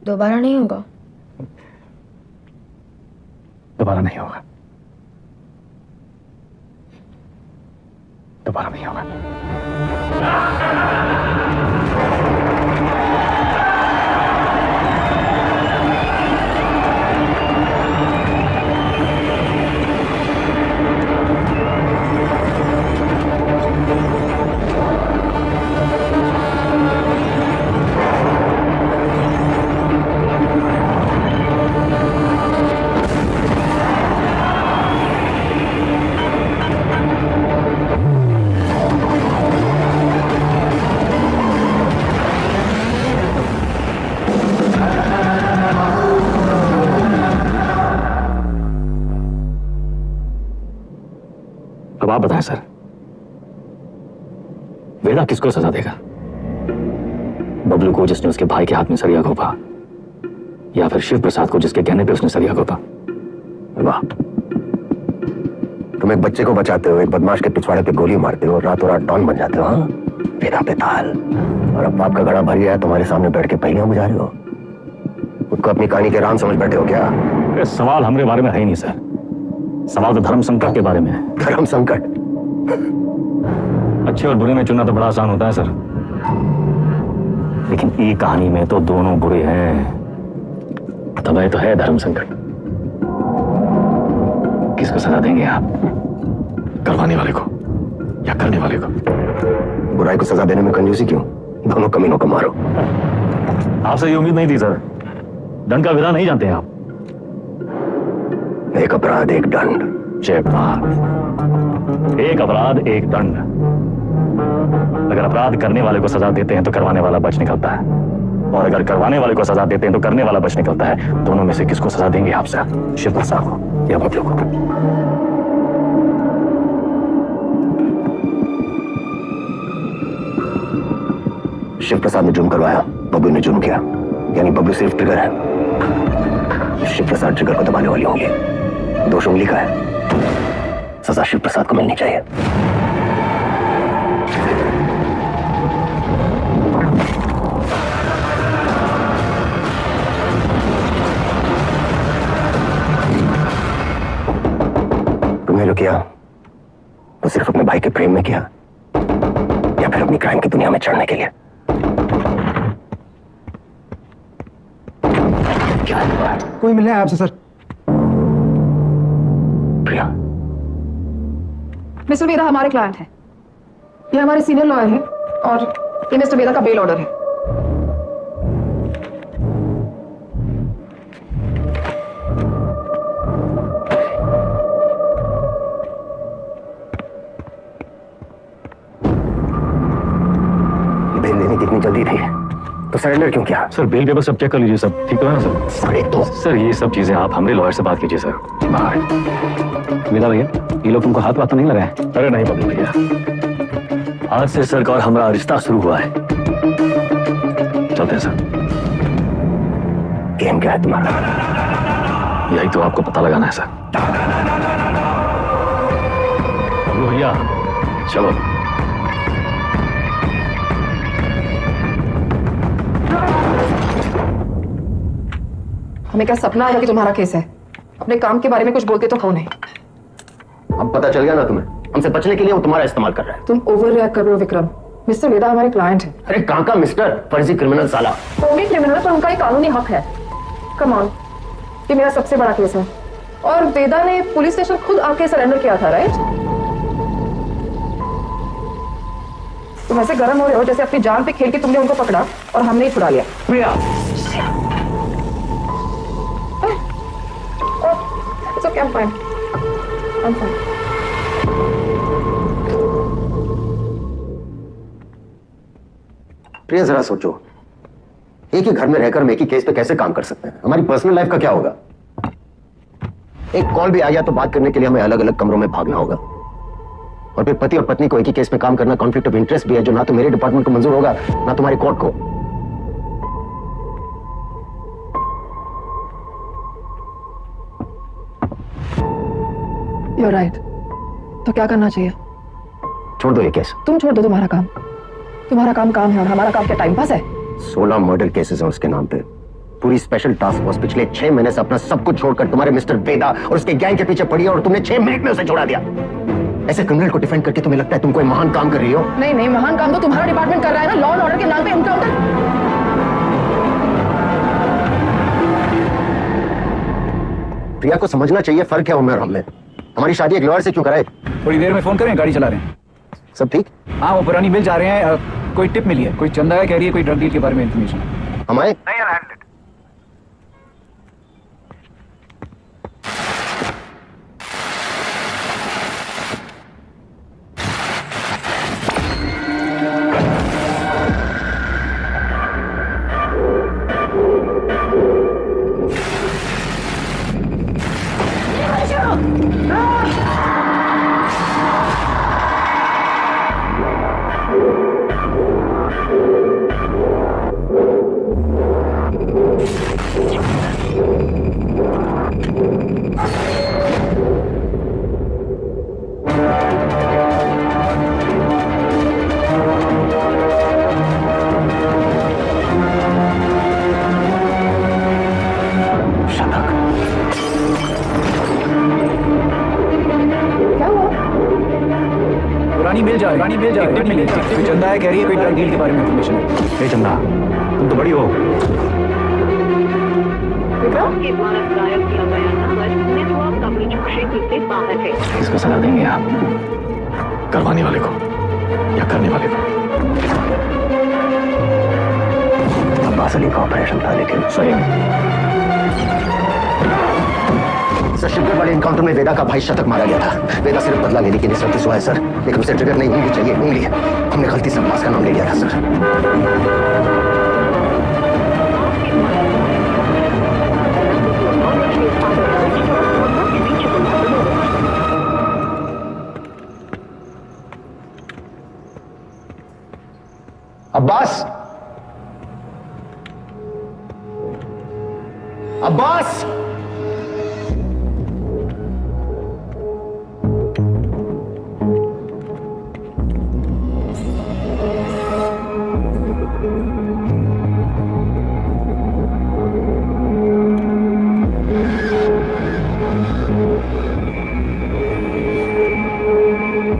दोबारा नहीं होगा। दोबारा नहीं होगा। दोबारा नहीं होगा। अब आप बताएं सर, वेदा किसको सजा देगा? बबलू को जिसने उसके भाई के हाथ में सरिया घोंपा, या फिर शिव प्रसाद को जिसके कहने पे उसने सरिया घोंपा? वाह, तुम एक बच्चे को बचाते हो, एक बदमाश के पिछवाड़े पे गोली मारते हो, रातों रात डॉन बन जाते हो। हाँ, वेदा बेताल। और अब बाप का घड़ा भर गया है, तुम्हारे सामने बैठ के पहलियां बुझा रहे हो। उसको अपनी कहानी के राम समझ बैठे हो क्या? सवाल हमारे बारे में है ही नहीं सर, सवाल तो धर्म संकट के बारे में है। धर्म संकट? अच्छे और बुरे में चुनना तो बड़ा आसान होता है सर, लेकिन ये कहानी में तो दोनों बुरे हैं। तब तो है धर्म संकट। किसको सजा देंगे आप? करवाने वाले को या करने वाले को? बुराई को सजा देने में कंजूसी क्यों? दोनों कमीनों को मारो। आपसे ये उम्मीद नहीं थी सर। दंड का विधान नहीं जानते हैं आप? एक अपराध एक दंड। जय बात। एक अपराध एक दंड। अगर अपराध करने वाले को सजा देते हैं तो करवाने वाला बच निकलता है, और अगर करवाने वाले को सजा देते हैं तो करने वाला बच निकलता है। दोनों में से किसको सजा देंगे आप सर? शिव प्रसाद को या बबलू को? शिव प्रसाद ने जुर्म करवाया, बबलू ने जुर्म किया। यानी बबलू सिर्फ ट्रिगर है, शिव प्रसाद ट्रिगर को दबाने वाली होंगे। दोष उंगली का है, सजा शिव प्रसाद को मिलनी चाहिए। तुमने जो किया वो सिर्फ अपने भाई के प्रेम में किया, या फिर अपनी क्राइम की दुनिया में चढ़ने के लिए? क्या हुआ है? कोई मिलना है आपसे सर। प्रिया, मिस्टर वेदा हमारे क्लाइंट हैं। ये हमारे सीनियर लॉयर हैं और ये मिस्टर वेदा का बेल ऑर्डर है। बेल लेने की इतनी जल्दी थी तो सरेंडर क्यों किया? सर बेल पेपर सब चेक कर लीजिए, सब ठीक तो है ना सर? अरे तो सर ये सब चीजें आप हमारे लॉयर से बात कीजिए सर। बाहर वेदा भैया, ये लोग तुमको हाथ वाथ तो नहीं लगाए? अरे नहीं बबलू भैया, आज से सर का और हमारा रिश्ता शुरू हुआ है। चलते हैं सर। गेम क्या है तुम्हारा? यही तो आपको पता लगाना है सर। बबलू भैया चलो। हमें क्या सपना है कि तुम्हारा केस है? अपने काम के बारे में कुछ बोलते तो हो नहीं। अब पता चल गया ना तुम्हें, हमसे बचने के लिए वो तुम्हारा इस्तेमाल कर रहा है। तुम ओवर रिएक्ट कर रहे हो विक्रम। मिस्टर वेदा हमारे क्लाइंट है। अरे कहाँ का मिस्टर? फर्जी क्रिमिनल साला। वो भी क्रिमिनल पर उनका एक कानूनी हक है। कम ऑन, ये मेरा सबसे बड़ा केस है और वेदा ने पुलिस स्टेशन खुद आके सरेंडर किया था, राइट? तुम ऐसे गर्म हो रहे हो जैसे अपनी जान पे खेल के तुमने उनको पकड़ा और हमने ही छुड़ा लिया। प्रिया, It's okay, I'm fine. I'm fine. प्रिया जरा सोचो, एक ही घर में रहकर हम एक ही केस पे कैसे काम कर सकते हैं? हमारी पर्सनल लाइफ का क्या होगा? एक कॉल भी आ गया तो बात करने के लिए हमें अलग अलग कमरों में भागना होगा। और फिर पति और पत्नी को एक ही केस में काम करना कॉन्फ्लिक्ट ऑफ इंटरेस्ट भी है, जो ना तो मेरे डिपार्टमेंट को मंजूर होगा ना तुम्हारी कोर्ट को। You're right. तो क्या करना चाहिए? छोड़ दो ये केस। तुम छोड़ दो तुम्हारा काम। तुम्हारा काम काम है और हमारा काम क्या टाइम पास है? 16 मर्डर केसेस हैं उसके नाम पे। पूरी स्पेशल टास्क फोर्स पिछले 6 महीने से अपना सब कुछ छोड़कर तुम्हारे मिस्टर वेदा और उसके गैंग के पीछे पड़ी है और तुमने 6 मिनट में उसे छोड़ा दिया। ऐसे क्रिमिनल को डिफेंड करके तुम्हें लगता है तुम कोई महान काम कर रही हो? नहीं नहीं, महान काम तो तुम्हारा डिपार्टमेंट कर रहा है ना, लॉ एंड ऑर्डर के नाम पे एनकाउंटर। प्रिया को समझना चाहिए फर्क है उम्र और हम में। हमारी शादी एक लॉयर से क्यों कराए? थोड़ी देर में फोन करें, गाड़ी चला रहे हैं। सब ठीक? हाँ, वो पुरानी मिल जा रहे हैं। कोई टिप मिली है, कोई चंदा है कह रही है, कोई ड्रग डील के बारे में इन्फॉर्मेशन। हमारे नहीं हैंडल। पुरानी मिल जा रही है, कोई चंदा है कह रही है, कोई ड्रग डील के बारे में इन्फॉर्मेशन है। हे चंदा, तुम तो बड़ी हो। के द्वारा दायर किया गया नंबर नेटवर्क कवरेज क्षेत्र से बाहर है। किसको सलाह देंगे आप? करवाने वाले को या करने वाले को? अब्बास अली का ऑपरेशन था, लेकिन सही शिवगढ़ वाले एनकाउंटर में वेदा का भाई शतक मारा गया था। वेदा सिर्फ बदला लेने के लिए सर्विस हुआ है सर, लेकिन उसे ट्रिगर नहीं उंगली चाहिए, उंगली। हमने गलती से अब्बास का नाम ले लिया था सर। अब्बास, अब्बास,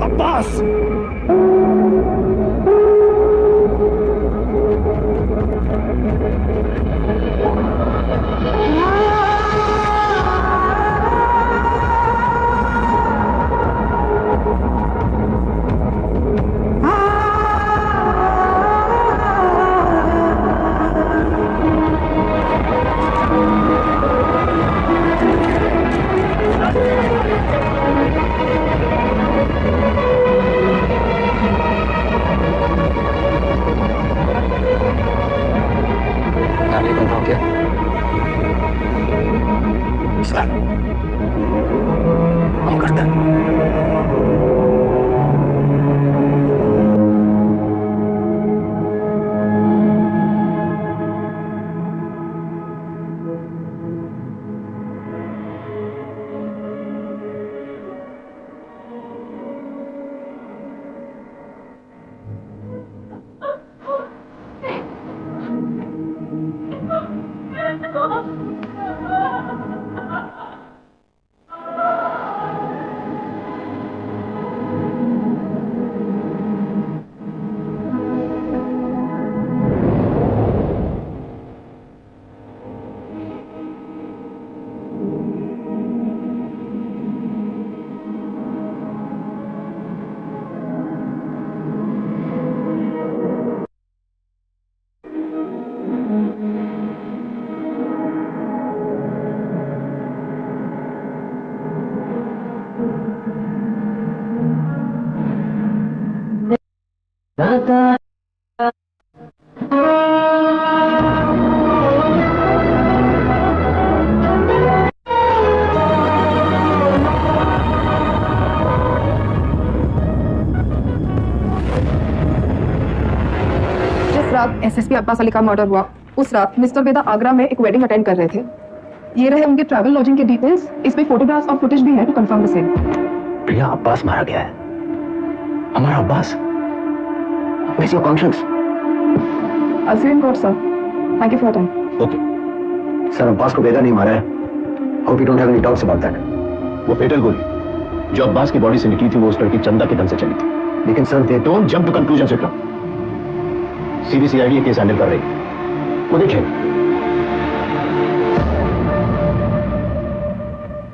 अब्बास, किया? सर हम करते हैं। जिस रात एसएसपी अब्बास अली का मर्डर हुआ उस रात मिस्टर वेदा आगरा में एक वेडिंग अटेंड कर रहे थे। ये रहे उनके ट्रैवल लॉजिंग के डिटेल्स। इसमें फोटोग्राफ्स और फुटेज भी है टू कंफर्म द सेम। प्रिया, अब्बास मारा गया है। हमारा Abbas. Where's your conscience? I'll see you in court, sir. Thank you for your time. Okay. Sir, Abbas को वेदा नहीं मारा है। Hope you don't have any doubts about that. वो फेटल गोली जो अब्बास की बॉडी से निकली थी वो उस लड़की चंदा के दम से चली थी। लेकिन sir, they don't jump to conclusions, Vikram. CBCID case handle कर रही है, वो देखिए।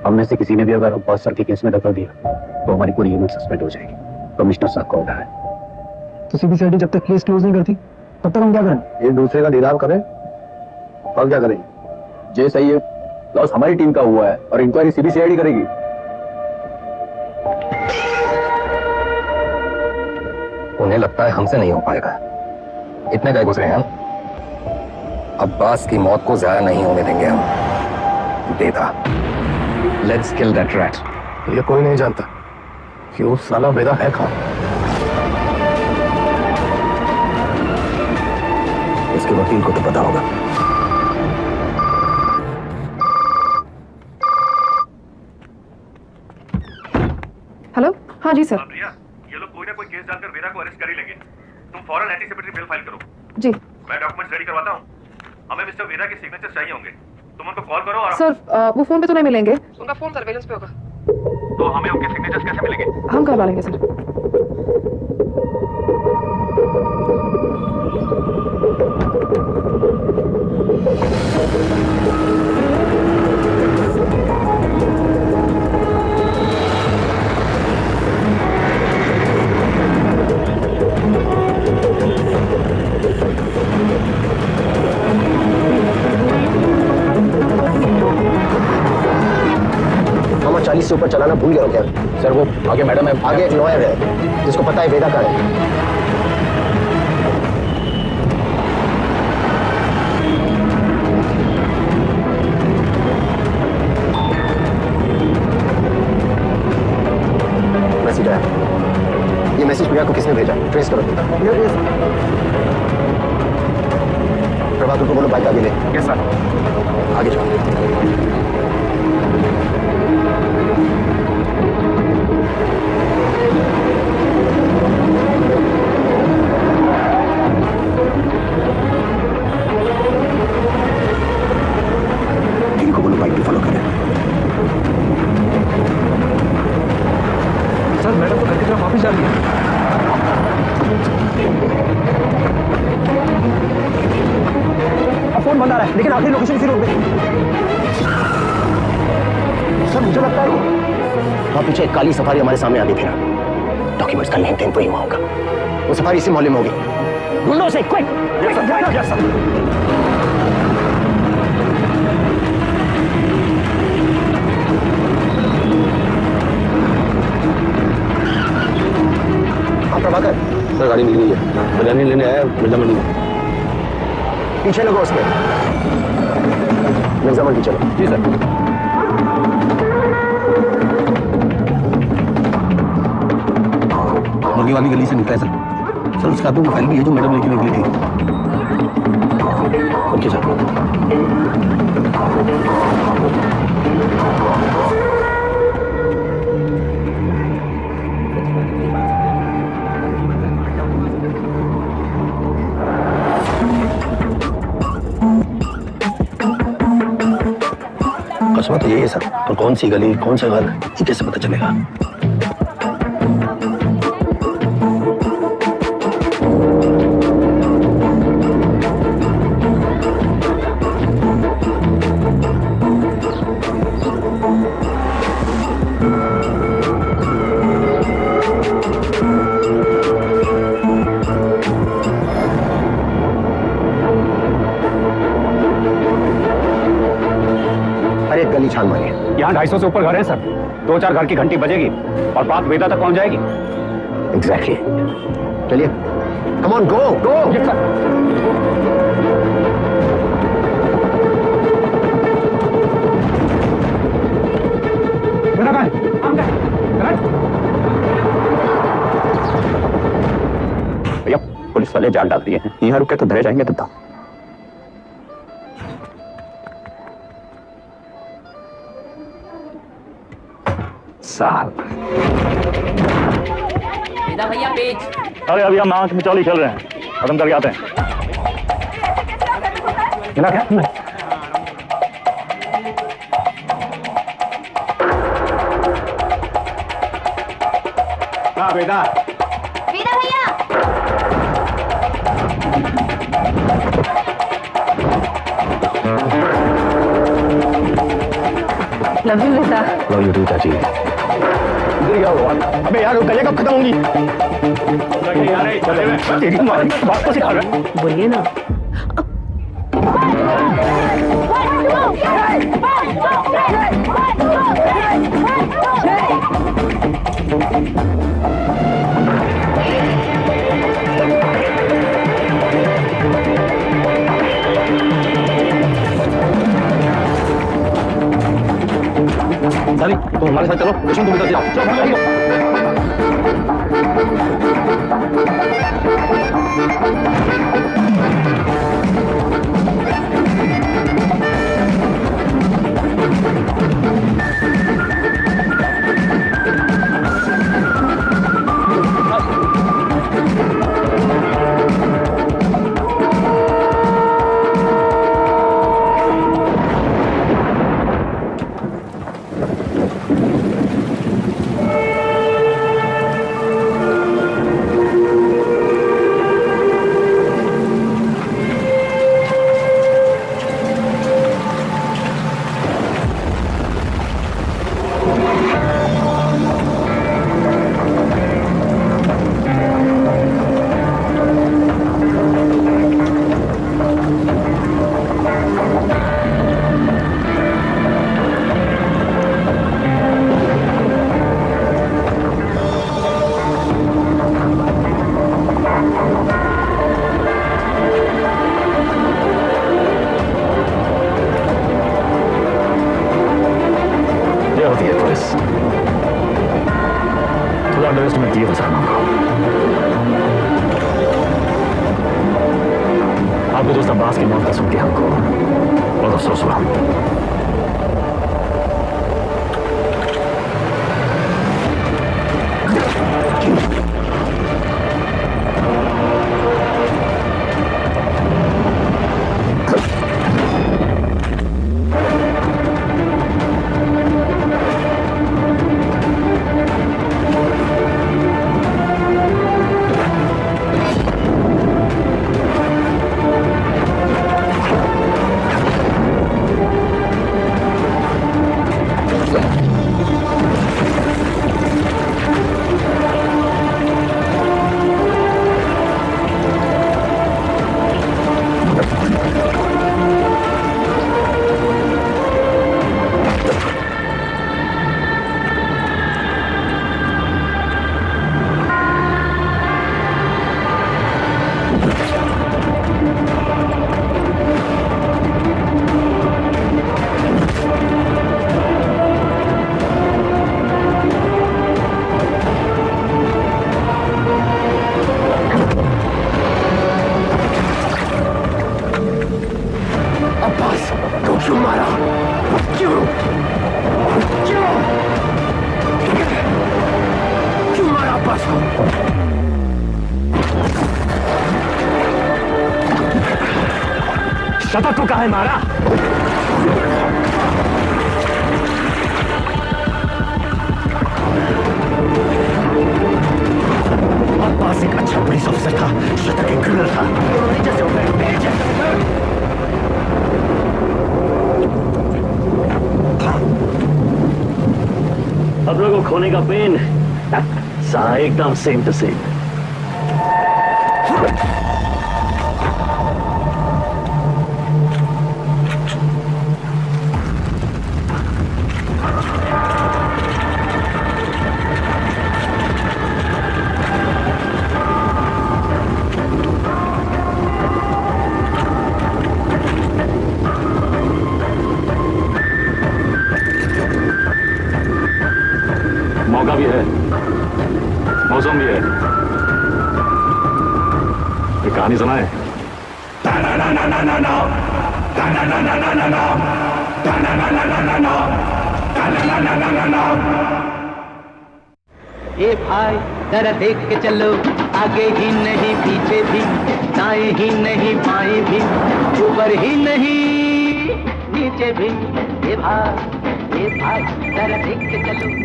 हम में से किसी ने भी अगर अब्बास सर के केस में दखल दिया तो हमारी पूरी यूनिट सस्पेंड हो जाएगी। कमिश्नर साहब का ऑर्डर है। तो सीबीसीआईडी जब तक केस क्लोज नहीं करती तब तक हम क्या करें? एक दूसरे का दीदार करें और क्या करें? जे सही है, लॉस हमारी टीम का हुआ है और इंक्वायरी सीबीसीआईडी करेगी। उन्हें लगता है हमसे नहीं हो पाएगा, इतने गए गुजरे हैं हम। अब्बास की मौत को ज्यादा नहीं होने देंगे हम। वेदा, लेट्स किल दैट रैट। ये कोई नहीं जानता कि वो साला वेदा है कहाँ। इसके वकील को तो पता होगा। हेलो, हाँ जी सर। प्रिया, ये लोग कोई ना कोई केस डालकर वेदा को अरेस्ट कर ही लेंगे। तुम फौरन एंटीसिपेटरी बेल फाइल करो। जी। मैं डॉक्यूमेंट्स रेडी करवाता हूँ। हमें मिस्टर वेदा के सिग्नेचर चाहिए होंगे। तुम उनको कॉल करो और सर वो फोन पे तो नहीं मिलेंगे, उनका फोन सर्वेलेंस पे होगा। तो हमें उनके सिग्नेचर्स कैसे मिलेंगे? हम करवा लेंगे सर। हम 40 से ऊपर चलाना भूल गए हो क्या? सर वो आगे मैडम है। आगे एक लॉयर है जिसको पता है वेदा का है। मैसेज आया। ये मैसेज प्रिया को किसने भेजा? ट्रेस करो। प्रभाकर को बोलो बाइक आगे ले। Yes sir. आगे जाओ। को बोलो बाइक भी फॉलो करें। सर मैडम तो घर की तरफ वापस जा रही है। फोन बंद आ रहा है लेकिन आखिरी लोकेशन इसी रोड पे। सर मुझे लगता है वहां पीछे एक काली सफारी हमारे सामने आगे फिरा। डॉक्यूमेंट्स का लेन देन तो ही वहां होगा। वो सफारी इसी मोहल्ले में होगी। ढूंढो उसे quick. Yes sir. Prabhakar sir गाड़ी मिल गई है। बिरयानी लेने आया मिर्जा मंडी में। पीछे लगो उसके। एग्जाम की चलो। जी सर। मुर्गी वाली गली से निकला है सर। उसका आदमी फाइल भी है जो मैडम लेके निकली थी। Okay sir. कसमा तो यही है सर, पर कौन सी गली कौन सा घर ये कैसे पता चलेगा? अरे गली छान मारिए। यहाँ 250 से ऊपर घर है सर। 2-4 घर की घंटी बजेगी और बात वेदा तक पहुंच जाएगी। एग्जैक्टली। चलिए, come on, go go. Yes sir. Veda कहाँ है? हम क्या? भैया पुलिस वाले जाल डाल दिए हैं, यहाँ रुके तो धरे जाएंगे तब। साल भैया पेज। अरे अभी हम मां की मिचौली खेल रहे हैं, खत्म करके आते हैं। मिला क्या तुमने? हाँ बेटा। वेदा भैया। लव यू बेटा। लव यू टू चाची। इधर क्या हुआ? अबे यार कल कब खत्म होंगी? तेरी बात को सिखा रहा है। बोलिए ना। साली तुम हमारे साथ चलो, दुश्मन तुम इधर से जाओ। चलो अंडरएस्टिमेट किए थे सर हमको। आपके दोस्त अब्बास की मौत का सुन के हमको बहुत अफसोस हुआ। क्यों मारा? क्यों क्यों क्यों मारा अब्बास को? शफक को काहे मारा? अब्बास एक अच्छा पुलिस ऑफिसर था, शतक एक क्रिमिनल था। दोनों जैसे हो गए, मेरे जैसे हो गए। अब लोगों को खोने का पेन सारा एकदम सेम टू सेम। मौका भी है, मौसम भी है। एक कहानी सुनाए। ए भाई जरा देख के चलो, आगे ही नहीं पीछे भी, दाएं ही नहीं बाएं भी, ऊपर ही नहीं नीचे भी। ए भाई जरा देख के चलो।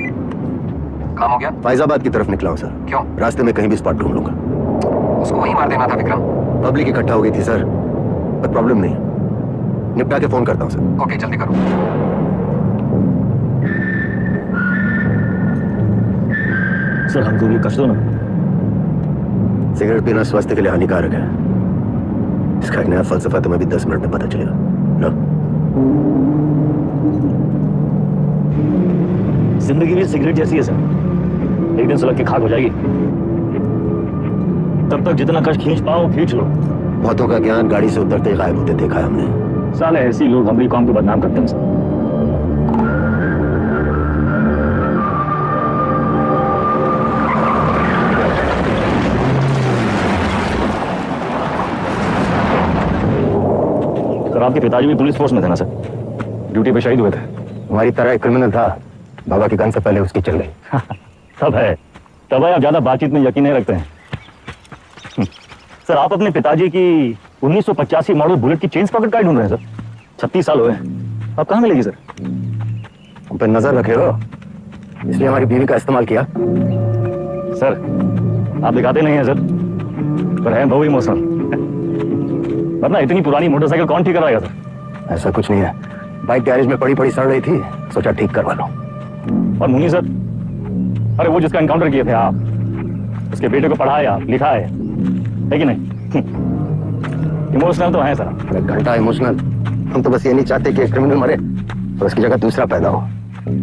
काम हो गया? फैजाबाद की तरफ निकला हूं सर। क्यों? रास्ते में कहीं भी स्पॉट ढूंढ लूंगा। उसको वहीं मार देना था विक्रम। पब्लिक इकट्ठा हो गई थी सर, पर प्रॉब्लम नहीं, निपटा के फोन करता हूं सर। ओके जल्दी करो। सर हमको भी कष्ट दो ना। सिगरेट पीना स्वास्थ्य के लिए हानिकारक है। इसका एक नया फलसफा तुम्हें भी 10 मिनट में पता चलेगा। लो। जिंदगी भी सिगरेट जैसी है सर, एक दिन सुलग के खाक हो जाएगी। तब तक जितना कष्ट खींच पाओ खींच लो। बहुतों का ज्ञान गाड़ी से उतरते ही गायब होते देखा है हमने। साले ऐसे ही लोग हमारी कौम को बदनाम करते हैं सर। सर आपके पिताजी भी पुलिस फोर्स में थे ना सर? ड्यूटी पे शहीद हुए थे। हमारी तरह एक क्रिमिनल था, बाबा की गन से पहले उसकी चल गई। तब है आप ज्यादा बातचीत में यकीन नहीं रखते हैं। सर आप अपने पिताजी की 1985 मॉडल बुलेट की चेन पॉकेट कार्ड ढूंढ रहे हैं सर? 36 साल हुए, आप कहाँ मिलेगी सर? हम पे नजर रखे हो, इसलिए हमारी बीवी का इस्तेमाल किया। सर आप दिखाते नहीं हैं सर, पर है बहुत इमोशनल। वरना इतनी पुरानी मोटरसाइकिल कौन ठीक करवाएगा सर? ऐसा कुछ नहीं है, बाइक गैरेज में पड़ी पड़ी सड़ रही थी, सोचा ठीक करवा लो। और मुनी सर, अरे वो जिसका एनकाउंटर किए थे आप, उसके बेटे को पढ़ाया लिखाया है कि नहीं? इमोशनल तो है सर। अरे घंटा इमोशनल, हम तो बस ये नहीं चाहते कि एक क्रिमिनल मरे और उसकी जगह दूसरा पैदा हो।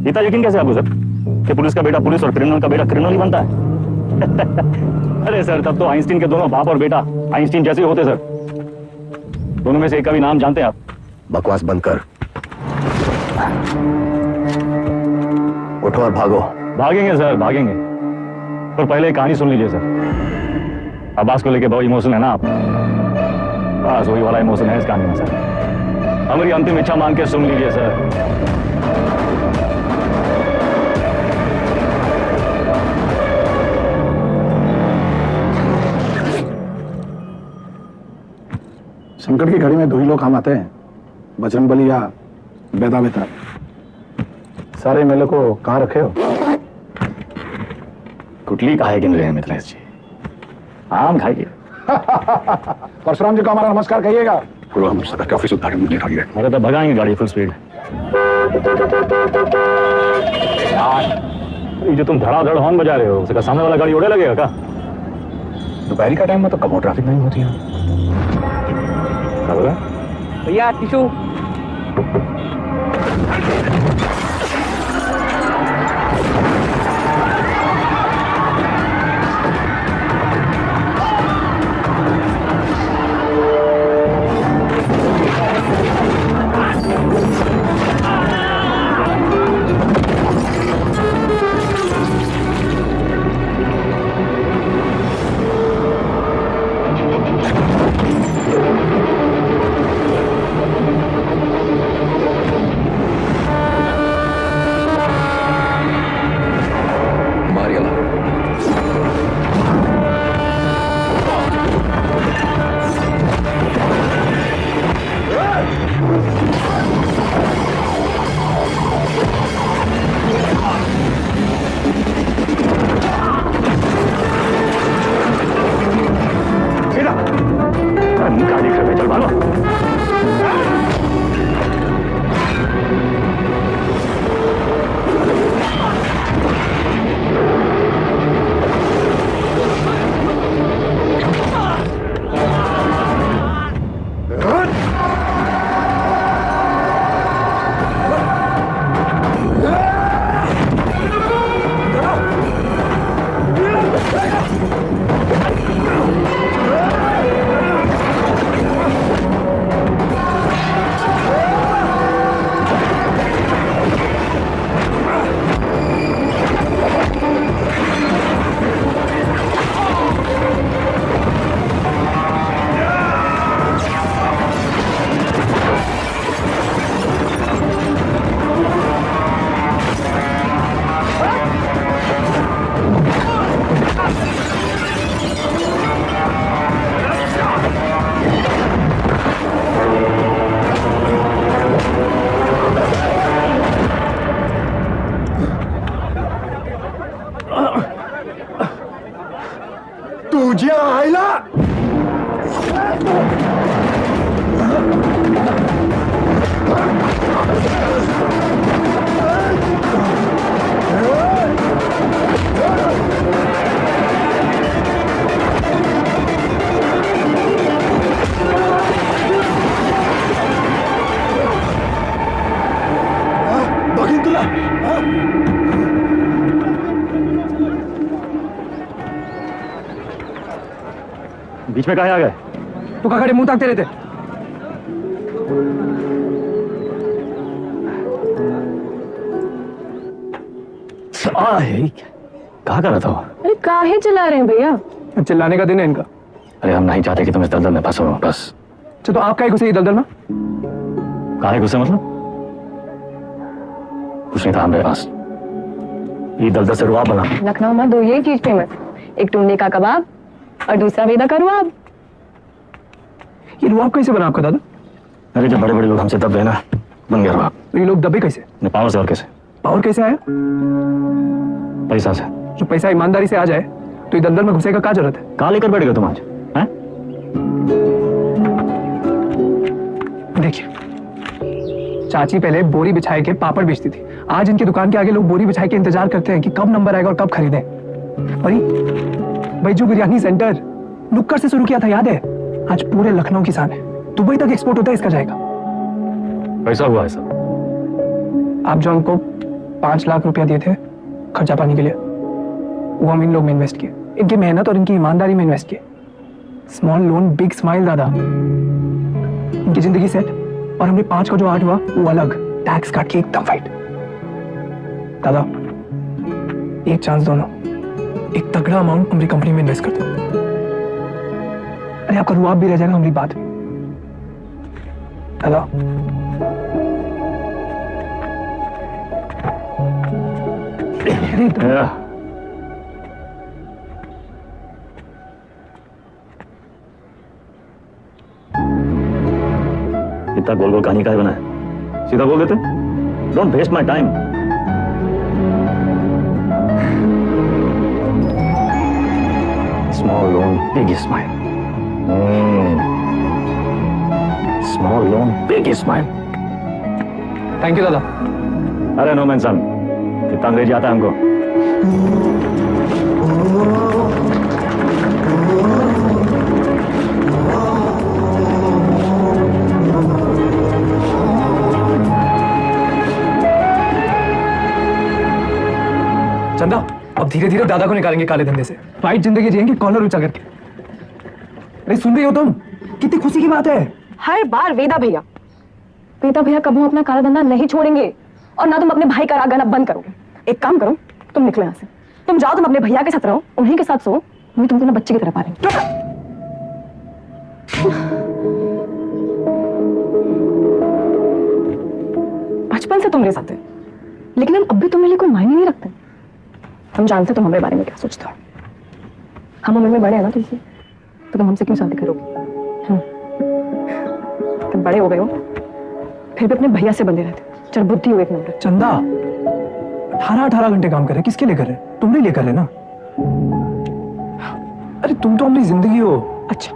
इतना यकीन कैसे आपको सर कि पुलिस का बेटा पुलिस और क्रिमिनल का बेटा क्रिमिनल ही बनता है? अरे सर तब तो आइंस्टीन के दोनों बाप और बेटा आइंस्टीन जैसे होते सर। दोनों में से एक का भी नाम जानते हैं आप? बकवास बंद कर, उठो और भागो। भागेंगे सर भागेंगे, पर पहले एक कहानी सुन लीजिए सर। अब्बास को लेके बहुत इमोशनल है ना आप? बस वही वाला इमोशन है इस कहानी में सर। हमारी अंतिम इच्छा मान के सुन लीजिए सर। संकट की घड़ी में दो ही लोग काम आते हैं, बजरंगबली या बेदा बेताल। सारे मेले को कहाँ रखे हो? कुटली काहे गिन रहे हैं मिथिलेश जी? आम खाइए। परशुराम जी को हमारा नमस्कार कहिएगा। पूर्व हम सदर के ऑफिस उद्घाटन में खड़ी है। अरे तो भगाएंगे गाड़ी फुल स्पीड। ये जो तुम धड़ाधड़ हॉर्न बजा रहे हो, उसका सामने वाला गाड़ी उड़े लगेगा क्या? दोपहरी का टाइम में तो कम ट्रैफिक नहीं होती है। भैया टिशू। बीच में कहा आ गए? तू का खड़े मुंह ताकते रहते? कहा कर रहा था? अरे काहे चिल्ला रहे हैं भैया? चिल्लाने का दिन है इनका। अरे हम नहीं चाहते कि तुम इस दलदल में फंसो बस। तो आप काहे घुसे ये दलदल में? काहे घुसे मतलब? कुछ नहीं था हमारे पास। ये दलदल से रुआब बना। लखनऊ में 2 यही चीज फेमस, एक टुंडे का कबाब और दूसरा वेदा का रुआब। ये रुआब कैसे बना आपका दादा? अरे जब बड़े बड़े लोग हमसे दब गए ना, बन गया रुआब। तो ये लोग दबे कैसे? पावर से। और कैसे? पावर कैसे आया? पैसा से। जो पैसा ईमानदारी से आ जाए तो ये दलदल में घुसे का क्या जरूरत है? कहाँ लेकर बैठ गए तुम आज? हैं? देखिए, चाची पहले बोरी बिछाए के पापड़ बेचती थी। आज इनकी दुकान के आगे लोग बोरी बिछाए के इंतजार करते हैं कि कब नंबर आएगा और कब खरीदें। और बैजू बिरयानी सेंटर नुक्कड़ से शुरू किया था, याद है? आज पूरे लखनऊ किसान है, दुबई तक एक्सपोर्ट होता है इसका जाएगा। पैसा हुआ है सब। आप जो हमको 5 लाख रुपया दिए थे खर्चा पानी के लिए, वो हम इन लोग में इन्वेस्ट किए, इनकी मेहनत और इनकी ईमानदारी में इन्वेस्ट किए। स्मॉल लोन बिग स्माइल दादा। इनकी जिंदगी सेट और हमने 5 का जो 8 हुआ वो अलग, टैक्स काट के एकदम फाइट। दादा एक चांस दो ना, एक तगड़ा अमाउंट हमारी कंपनी में इन्वेस्ट कर दो। अरे आपका रुआब भी रह जाएगा हमारी बात में। दादा इतना गोल गोल कहानी काहे बनाया? सीधा बोल देते। Don't waste my time. Small loan big smile. Small loan big smile. Thank you दादा। अरे नो मेंशन, इतना अंग्रेजी आता है हमको। चंदा, अब धीरे धीरे दादा को निकालेंगे काले धंधे से। फाइट जिंदगी जिएंगे कॉलर ऊंचा करके। अरे सुन रही हो तुम? कितनी खुशी की बात है। हर बार वेदा भैया कभी अपना काला धंधा नहीं छोड़ेंगे और ना तुम अपने भाई का राग गाना बंद करोगे। एक काम करो, तुम निकलो यहाँ से। तुम जाओ, तुम अपने भैया के साथ रहो, उन्हीं के साथ सो। मैं तुमको ना बच्चे की तरह पालेंगे। बचपन से तुम मेरे साथ है, लेकिन हम अब भी तुम्हारे लिए कोई मायने नहीं रखते। हम जानते तुम हमारे बारे में क्या सोचते हो। हम उम्र में बड़े हैं ना तुमसे, तो तुम हमसे क्यों शादी करोगे? तुम बड़े हो गए हो, फिर भी अपने भैया से बंधे रहते। चल बुद्धि हो एक नंबर। चंदा 18 घंटे काम कर रहे, किसके लिए कर रहे? तुम लिए कर रहे ना। अरे तुम तो हमारी जिंदगी हो। अच्छा,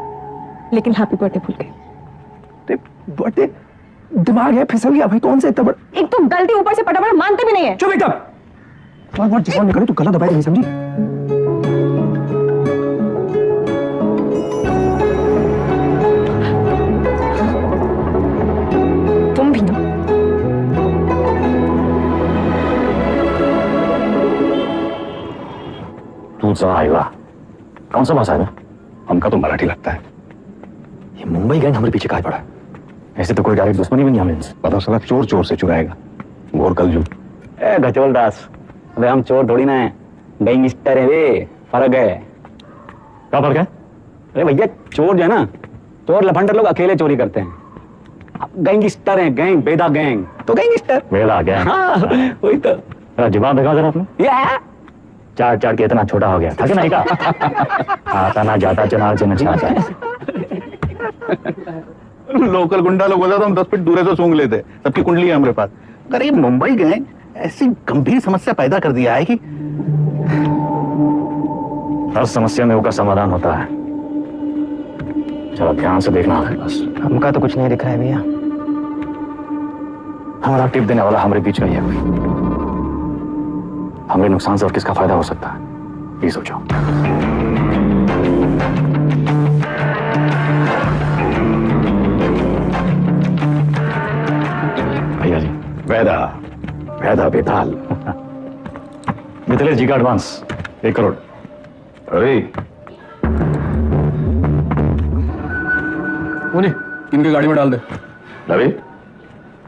लेकिन हैप्पी बर्थडे भूल गए। बर्थडे दिमाग है फिसल गया भाई। कौन से इतना बड़ा? एक तो गलती ऊपर से पटा मानते भी नहीं है। चुप एकदम। जबान निकले तू गला दबाई नहीं, समझी? तुम भी ना। तू सा आएगा। कौन सा भाषा है? हमका तो मराठी लगता है। ये मुंबई गैंग हमारे पीछे काहे पड़ा है? ऐसे तो कोई डायरेक्ट दुश्मनी भी नहीं हमें इनसे। पता चला चोर चोर से चुराएगा। गोर कलजू। ए गचोल दास, अबे हम चोर थोड़ी ना है, गैंगस्टर है वे। फर्क है। क्या फर्क है? अरे भैया चोर जो है ना, चोर लफंडर लोग अकेले चोरी करते हैं। गैंगस्टर हैं, गैंग, बेदा गैंग तो गैंगस्टर। बेदा गैंग। हाँ, वही तो। जवाब देखा जरा आपने? चार चार के इतना छोटा हो गया था कि नहीं का? आता ना जाता चनार से नचाता। लोकल गुंडा लोग होता तो हम 10 फीट दूर से सूंघ लेते। सबकी कुंडली है हमारे पास। अगर ये मुंबई गए ऐसी गंभीर समस्या पैदा कर दिया है कि हर समस्या में उसका समाधान होता है। चलो ध्यान से देखना है बस। हमका तो कुछ नहीं दिख रहा है भैया। हमारा टिप देने वाला हमारे बीच में ही है कोई। हमारे नुकसान से और किसका फायदा हो सकता है, ये सोचो। भैया जी, वैदा बेताल। मिथिलेश जी का एडवांस 1 करोड़। अरे इनकी गाड़ी में डाल दे। रवि,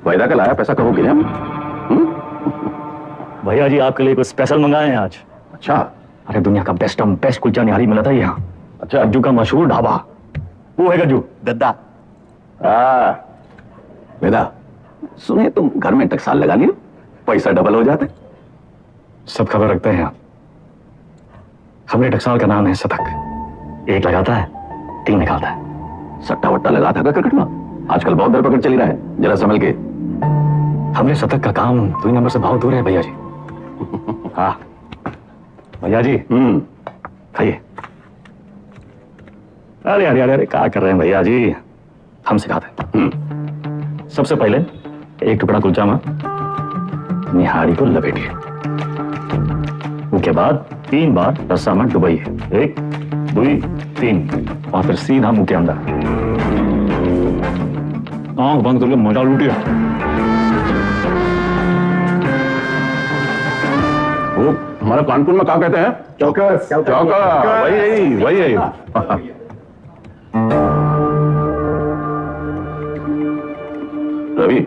वायदा का लाया पैसा कब गिरे हम? भैया जी आपके लिए कुछ स्पेशल मंगाए हैं आज। अच्छा। अरे दुनिया का बेस्ट कुलचा निहारी मिला था यहाँ। अच्छा। गज्जू का मशहूर ढाबा, वो है गज्जू गद्दा। वेदा, सुने तुम घर में टकसाल लगा लियो, पैसा डबल हो जाते। सब खबर रखते हैं आप। हमारे टकसाल का नाम है शतक। एक लगाता है 3 निकालता है। सट्टा वट्टा लगा था क्रिकेट में? आजकल बहुत धरपकड़ चली रहा है, जरा संभल के। हमने शतक का काम 2 नंबर से बहुत दूर है भैया जी। हाँ भैया जी, खाइए। अरे अरे अरे क्या कर रहे हैं भैया जी, हम सिखाते हैं। सबसे पहले एक टुकड़ा कुलचा में निहारी को लपेटिए, उसके बाद 3 बार रस्सा में डुबाइए, 1 2 3, और फिर सीधा मुंह के अंदर आंख बंद करके मजा लूटिए। वो हमारा कानपुर में क्या कहते हैं? चौकस। वही रवि,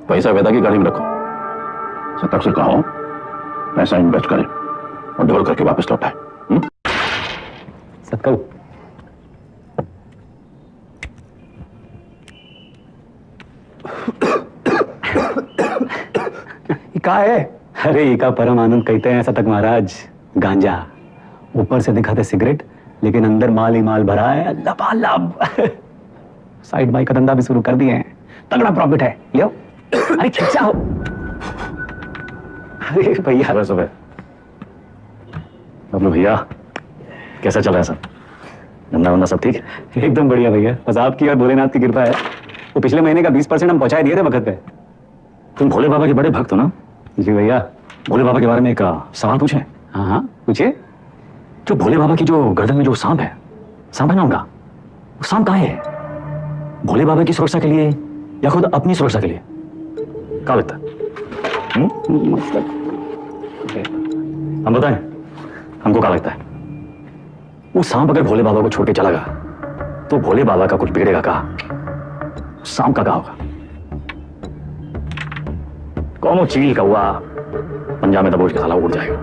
पैसा वेदा की गाड़ी में रखो। शतक से कहो पैसा इन्वेस्ट करे और डबल करके वापस लौटाए। सतकू, का है? अरे इका परम आनंद कहते हैं शतक महाराज। गांजा ऊपर से दिखाते सिगरेट, लेकिन अंदर माल ही माल भरा है लबालब। साइड बाई का धंधा भी शुरू कर दिए हैं, तगड़ा प्रॉफिट है। लियो। अरे खिंचाओ। अरे भैया सुबह बबलू भैया, कैसा चल रहा है सब? धंधा वंधा सब ठीक है? एकदम बढ़िया भैया, बस आपकी और भोलेनाथ की कृपा है। तो पिछले महीने का 20% हम पहुंचा दिए थे वक्त पे। तुम भोले बाबा के बड़े भक्त हो ना? जी भैया। भोले बाबा के बारे में एक सवाल पूछे? हाँ पूछिए। जो भोले बाबा की जो गर्दन में जो सांप है ना उनका, वो सांप कहाँ है? भोले बाबा की सुरक्षा के लिए या खुद अपनी सुरक्षा के लिए? क्या लगता है? हम बताएं, हमको क्या लगता है? वो सांप अगर भोले बाबा को छोड़ के चला गया तो भोले बाबा का कुछ बिगड़ेगा का? सांप का क्या होगा? कौन चील का हुआ पंजाब में दबोच के साला उड़ जाएगा,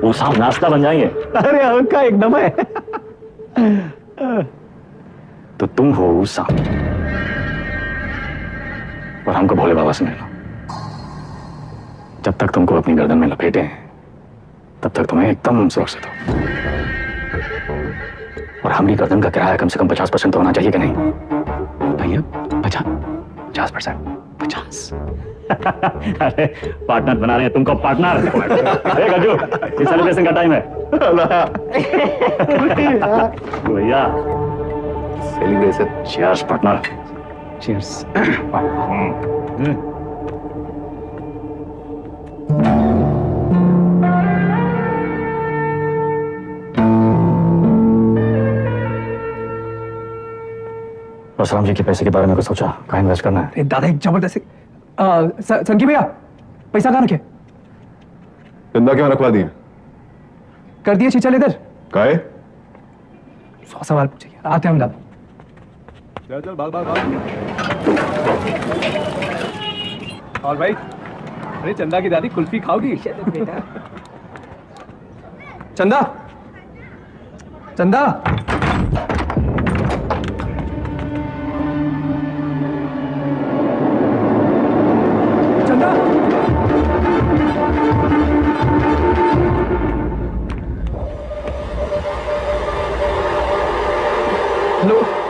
वो सांप नाश्ता बन जाएंगे। अरे हल्का एकदम है। तो तुम हो उस सांप और हमको भोले बाबा से मिलना। जब तक तुमको अपनी गर्दन में लपेटे हैं तब तक तुम्हें एकदम सुरक्षित हो। और हमारी गर्दन का किराया कम से कम 50% तो होना चाहिए कि नहीं भैया? 50%? 50? अरे पार्टनर बना रहे हैं तुमको, पार्टनर। गज्जू, ये सेलिब्रेशन का टाइम है भैया। Celebration. Cheers partner. Cheers. Parshuram ji के पैसे के बारे में कुछ सोचा? कहाँ इन्वेस्ट करना है? दादा एक जबरदस्त। संकी भैया, पैसा कहाँ रखे? चंदा क्यों रखवा दिए? कर दिए चीचा लेदर। काहे? 100 सवाल पूछेंगे, आते हैं हम दादा। चल भाग। और भाई, अरे चंदा की दादी कुल्फी खाओगी? चंदा, चंदा।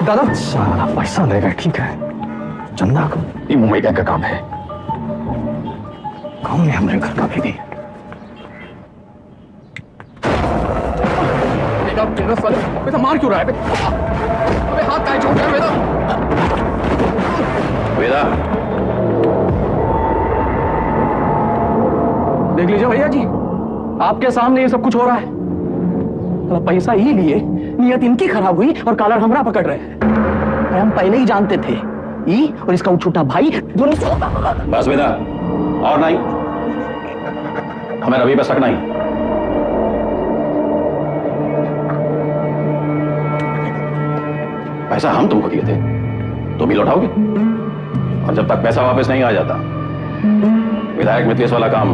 दादा सारा पैसा ले गए, ठीक है। चंदा को ये मुंबई का काम है, कौन है हमारे घर का बीवी? बेटा मार क्यों रहा है? अबे हाथ काय चोट है बेटा। वेदा, देख लीजिए भैया जी, आपके सामने ये सब कुछ हो रहा है। पैसा ही लिए, नियत इनकी खराब हुई और कॉलर हमरा पकड़ रहे हैं। हम पहले ही जानते थे, ई और इसका वो छोटा भाई दोनों। बस वेदा, और नहीं, हमें रवि पे शक नहीं। पैसा हम तुमको दिए थे, तो भी लौटाओगे, और जब तक पैसा वापस नहीं आ जाता विधायक मिथिलेश वाला काम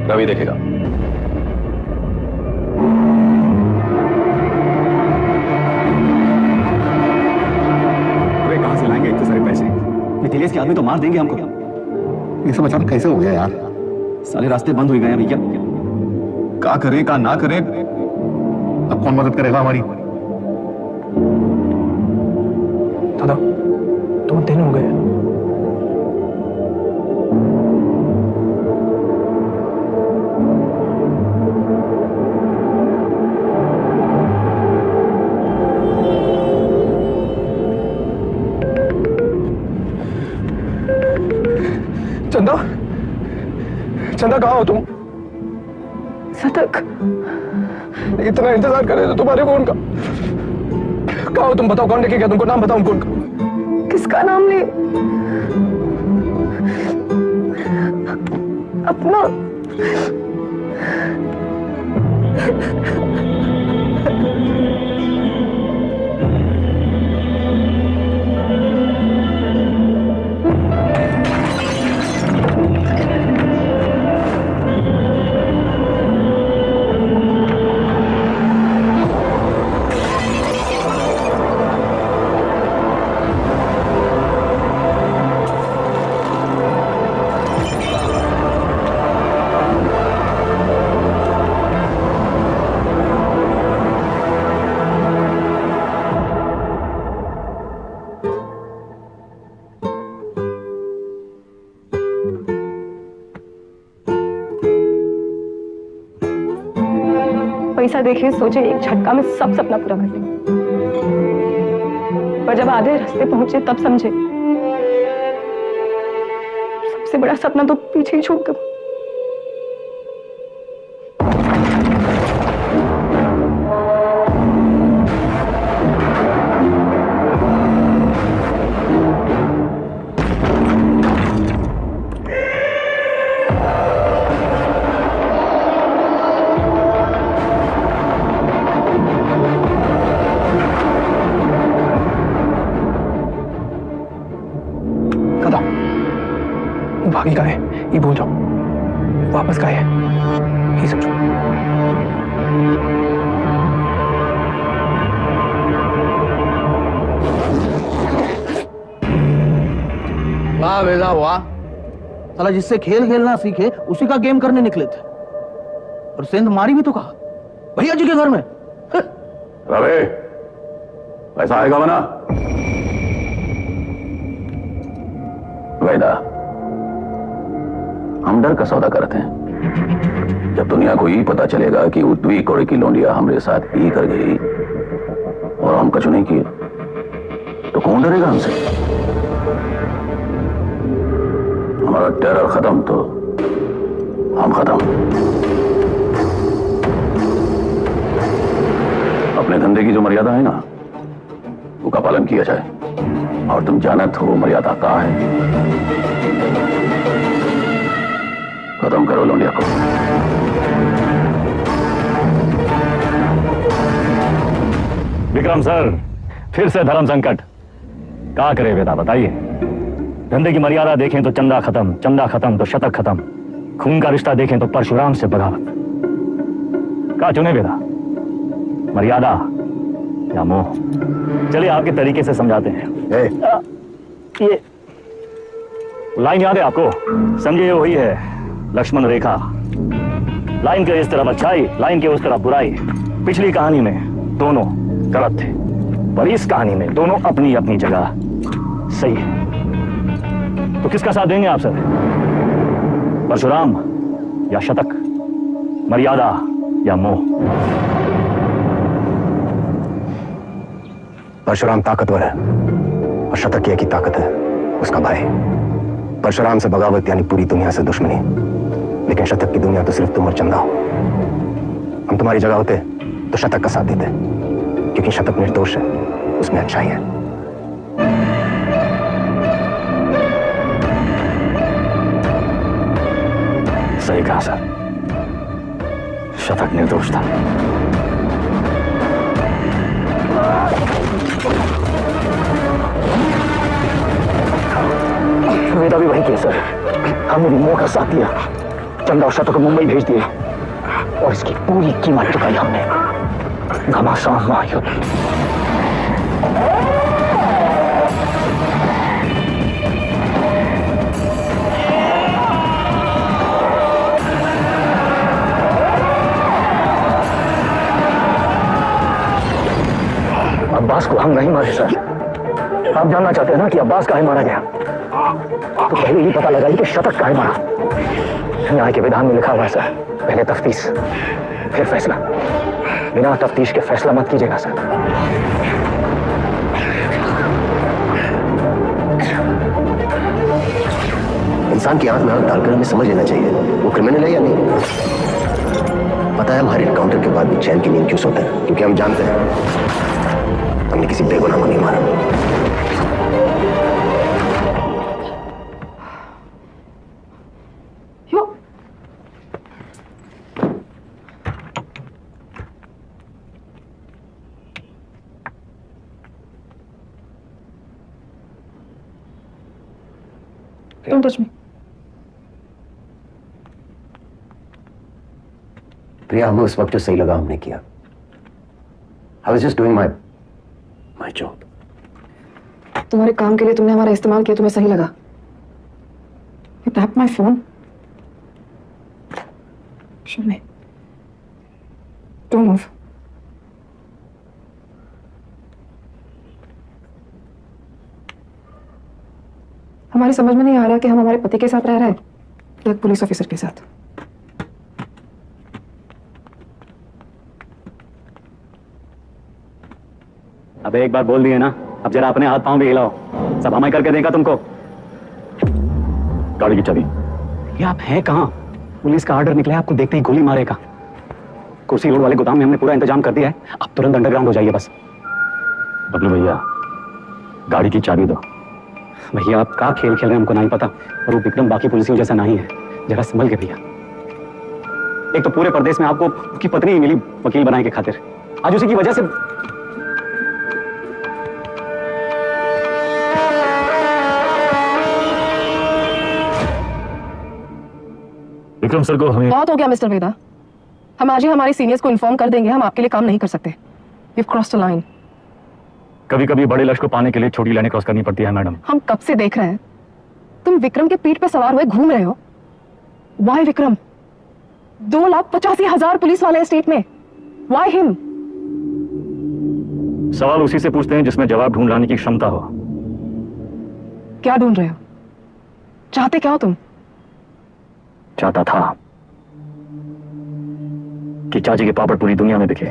रवि देखेगा। अरे कहां से लाएंगे इतने सारे पैसे? मिथिलेश के आदमी तो मार देंगे हमको। ये सब अचानक कैसे हो गया यार? सारे रास्ते बंद हो गए हैं भैया। क्या करें क्या ना करें, अब कौन मदद करेगा हमारी? दादा 2 दिन हो गए। चंदा, चंदा कहाँ हो तुम? शतक, इतना इंतजार कर रहे थे तुम्हारे फोन का। कहाँ हो तुम? बताओ कौन लेके गया तुमको? नाम बताओ कौन का? किसका नाम ले? अपना। पैसा देखे सोचे एक झटका में सब सपना पूरा कर लेंगे, पर जब आधे रास्ते पहुंचे तब समझे सबसे बड़ा सपना तो पीछे ही छूट गया। भागी का है ये भूल जाओ, वापस का है ये समझो। वाह वेदा वाह, साला जिससे खेल खेलना सीखे उसी का गेम करने निकले थे, और सेंध मारी भी तो कहा भैया जी के घर में। रवे पैसा आएगा बना। वेदा, हम डर का सौदा करते हैं। जब दुनिया को ये पता चलेगा कि उद्वी कोड़े की लोंडिया हमारे साथ ही कर गई और हम कछु नहीं किए, तो कौन डरेगा हमसे? हमारा टेरर खत्म तो हम खत्म। अपने धंधे की जो मर्यादा है ना, उसका पालन किया जाए। और तुम जानत हो मर्यादा कहाँ है। खत्म करो लोंडिया को। विक्रम सर, फिर से धर्म संकट। क्या करे वेदा बताइए? धंधे की मर्यादा देखें तो चंदा खत्म, चंदा खत्म तो शतक खत्म, खून का रिश्ता देखें तो परशुराम से बगावत। क्या चुने वेदा, मर्यादा या मोह? चलिए आपके तरीके से समझाते हैं। ये लाइन याद है आपको? समझिए वही है लक्ष्मण रेखा। लाइन के इस तरफ अच्छाई, लाइन के उस तरफ बुराई। पिछली कहानी में दोनों गलत थे, पर इस कहानी में दोनों अपनी अपनी जगह सही है। तो किसका साथ देंगे आप सर? परशुराम या शतक, मर्यादा या मोह? परशुराम ताकतवर है और शतक की एक ही ताकत है, उसका भाई। परशुराम से बगावत यानी पूरी दुनिया से दुश्मनी, लेकिन शतक की दुनिया तो सिर्फ तुम और चंदा हो। हम तुम्हारी जगह होते तो शतक का साथ देते, क्योंकि शतक निर्दोष है, उसमें अच्छाई है। सही कहा सर, शतक निर्दोष था। वेदा भी वही की है सर। हमने भी मोह का साथ लिया, चंदा और शतक को मुंबई भेज दिए और इसकी पूरी कीमत चुकाई हमने। घमासान महायुद्ध। अब्बास को हम नहीं मारे सर। आप जानना चाहते हैं ना कि अब्बास काहे मारा गया, तो पहले ही पता लगाइए कि शतक काहे मारा। न्याय के विधान में लिखा हुआ है सर, पहले तफ्तीश फिर फैसला। बिना तफ्तीश के फैसला मत कीजिएगा सर। इंसान की आंख में आंख डालकर हमें समझ लेना चाहिए वो क्रिमिनल है या नहीं। पता है हमारे एनकाउंटर के बाद भी चैन की नींद क्यों सोते हैं? क्योंकि हम जानते हैं हमने किसी बेगुनाह को नहीं मारा। Don't touch me. प्रिया, हमें उस वक्त जो सही लगा हमने किया। I was just doing my job. तुम्हारे काम के लिए तुमने हमारा इस्तेमाल किया, तुम्हें सही लगा। You tapped my phone. Show me. Don't move. हमारी समझ में नहीं आ रहा कि हम हमारे पति के साथ रह रहे हैं या एक पुलिस ऑफिसर के साथ। अबे एक बार बोल दिए ना, अब जरा अपने हाथ पांव भी हिलाओ। सब हमें करके देगा तुमको। गाड़ी की चाबी। ये आप हैं कहाँ? पुलिस का ऑर्डर निकला है, आपको देखते ही गोली मारेगा। कुर्सी रोड वाले गोदाम में हमने पूरा इंतजाम कर दिया है, आप तुरंत अंडरग्राउंड हो जाइए बस। बबलू भैया, गाड़ी की चाबी दो। भैया आप क्या खेल खेल रहे हैं हमको नहीं पता, और वो विक्रम बाकी पुलिसियों जैसा नहीं है। जरा संभल के भैया। एक तो पूरे प्रदेश में आपको उसकी पत्नी ही मिली वकील बनाने के खातिर, आज उसी की वजह से। विक्रम सर को हमें बहुत हो गया मिस्टर वेदा। हम आज ही हमारे सीनियर्स को इन्फॉर्म कर देंगे, हम आपके लिए काम नहीं कर सकते। You've crossed a line. कभी कभी बड़े लक्ष्य को पाने के लिए छोटी लाइनें क्रॉस करनी पड़ती है मैडम। हम कब से देख रहे हैं, तुम विक्रम के पीठ पे सवार हुए घूम रहे हो। Why विक्रम? 2,85,000 पुलिस वाले स्टेट में। Why him? सवाल उसी से पूछते हैं जिसमें जवाब ढूंढ लाने की क्षमता हो। क्या ढूंढ रहे हो? चाहते क्या हो तुम? चाहता था कि चाची के पापड़ पूरी दुनिया में बिके,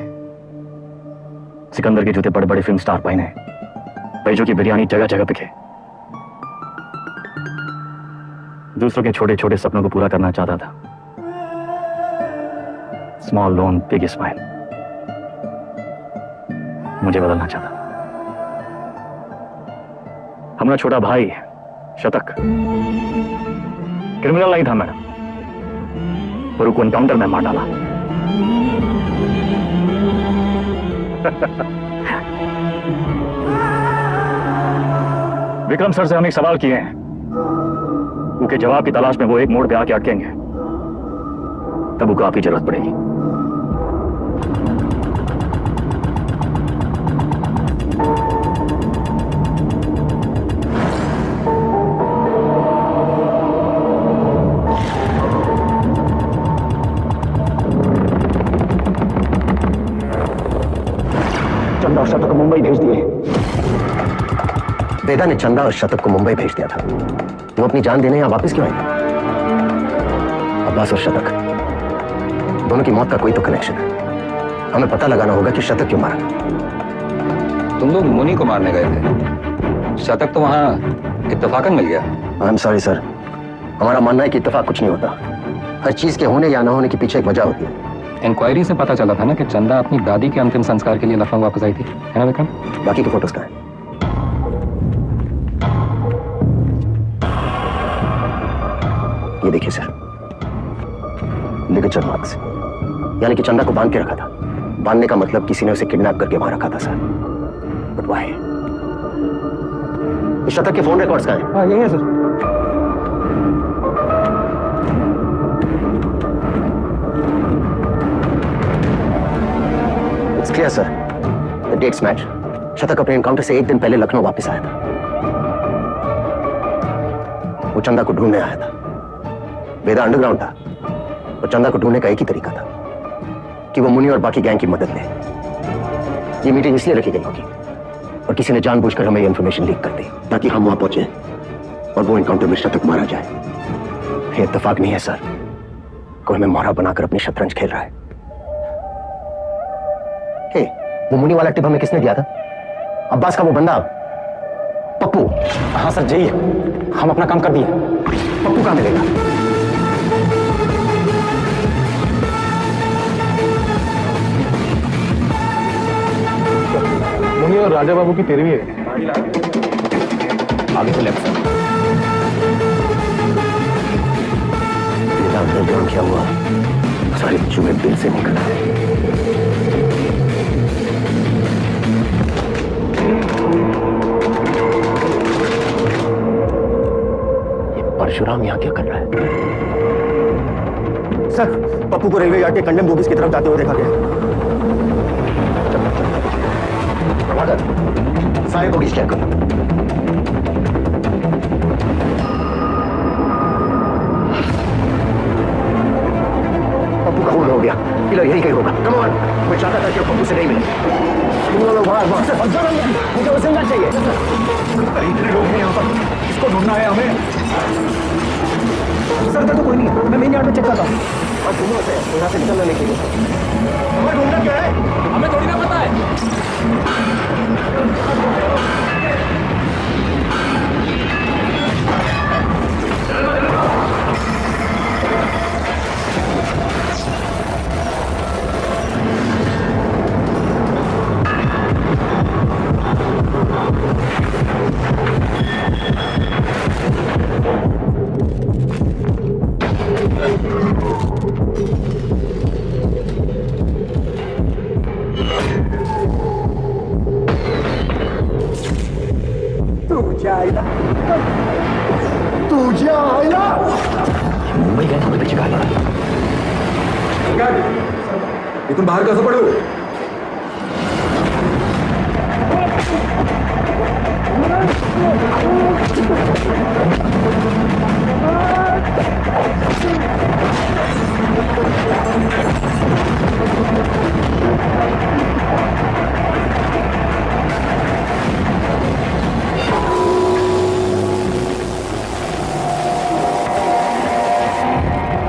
सिकंदर के जूते बड़े बड़े फिल्म स्टार पहने, पैजों की बिरयानी जगह जगह बिके। दूसरों के छोटे छोटे सपनों को पूरा करना चाहता था। Small loan big smile. मुझे बदलना चाहता। हमारा छोटा भाई शतक क्रिमिनल नहीं था मैडम, और उसको एनकाउंटर में मार डाला। विक्रम सर से हम एक सवाल किए हैं, उनके जवाब की तलाश में वो एक मोड़ पे आके अटकेंगे, तब उनको आपकी जरूरत पड़ेगी। चंदा और शतक को मुंबई भेज दिए। वेदा ने चंदा और शतक को मुंबई भेज दिया था। वो अपनी जान देने यहां वापस क्यों आए? अब्बास और शतक दोनों की मौत का कोई तो कनेक्शन है। हमें पता लगाना होगा कि शतक क्यों मारा। तुम लोग मुनि को मारने गए थे, शतक तो वहां इत्तेफाकन मिल गया। आई एम सॉरी सर, हमारा मानना है कि इत्तेफाक कुछ नहीं होता। हर चीज के होने या ना होने के पीछे एक वजह होती है। इंक्वायरी से पता चला था ना कि चंदा अपनी दादी के अंतिम संस्कार के लिए लखनऊ वापस आई थी, है ना विक्रम? बाकी के फोटोज कहाँ हैं? ये देखिए सर, लिगेचर मार्क्स, यानी कि चंदा को बांध के रखा था। बांधने का मतलब किसी ने उसे किडनैप करके वहां रखा था सर। But why? शतक के फोन रिकॉर्ड्स कहाँ हैं? यही है sir. Yes sir, the dates match. शतक अपने एनकाउंटर से 1 दिन पहले लखनऊ वापस आया था। वो चंदा को ढूंढने आया था। वेदा अंडरग्राउंड था और चंदा को ढूंढने का एक ही तरीका था कि वो मुनि और बाकी गैंग की मदद ले। ये मीटिंग इसलिए रखी गई होगी और किसी ने जानबूझकर हमें ये इंफॉर्मेशन लीक कर दी ताकि हम वहां पहुंचे और वो एनकाउंटर में शतक मारा जाए। ये इत्तेफाक नहीं है सर, कोई हमें मोहरा बनाकर अपनी शतरंज खेल रहा है। हे, वो मुनि वाला टिप हमें किसने दिया था? अब्बास का वो बंदा पप्पू। हाँ सर, जाइए, हम अपना काम कर दिए। पप्पू कहाँ मिलेगा? मुनि और राजा बाबू की तेरहवीं है, आगे से लेफ्ट साइड। अंडरग्राउंड क्या हुआ? सारी चूहे दिल से निकल आए। परशुराम यहाँ क्या कर रहा है? सर, पप्पू को रेलवे यार्ड के कंडेम बोगीज की तरफ जाते हुए देखा गया। प्रभाकर, सारे बोगीज चेक करो। पप्पू का खून हो गया, किलर यही कहीं होगा। कम ऑन, मैं चाहता था कि पप्पू से नहीं मिले। मुझे वो जिंदा चाहिए। इतने लोग हैं यहाँ पर, इसको ढूंढना है हमें। सर, तो कोई नहीं, मैं मेन यार्ड में चेक करता हूँ। और तुम से यहाँ से निकलना नहीं चाहिए। हमें ढूंढना क्या है? हमें थोड़ी ना पता है। मुंबई गए हमें पीछे कहा। ये तुम बाहर कैसे पड़े हो?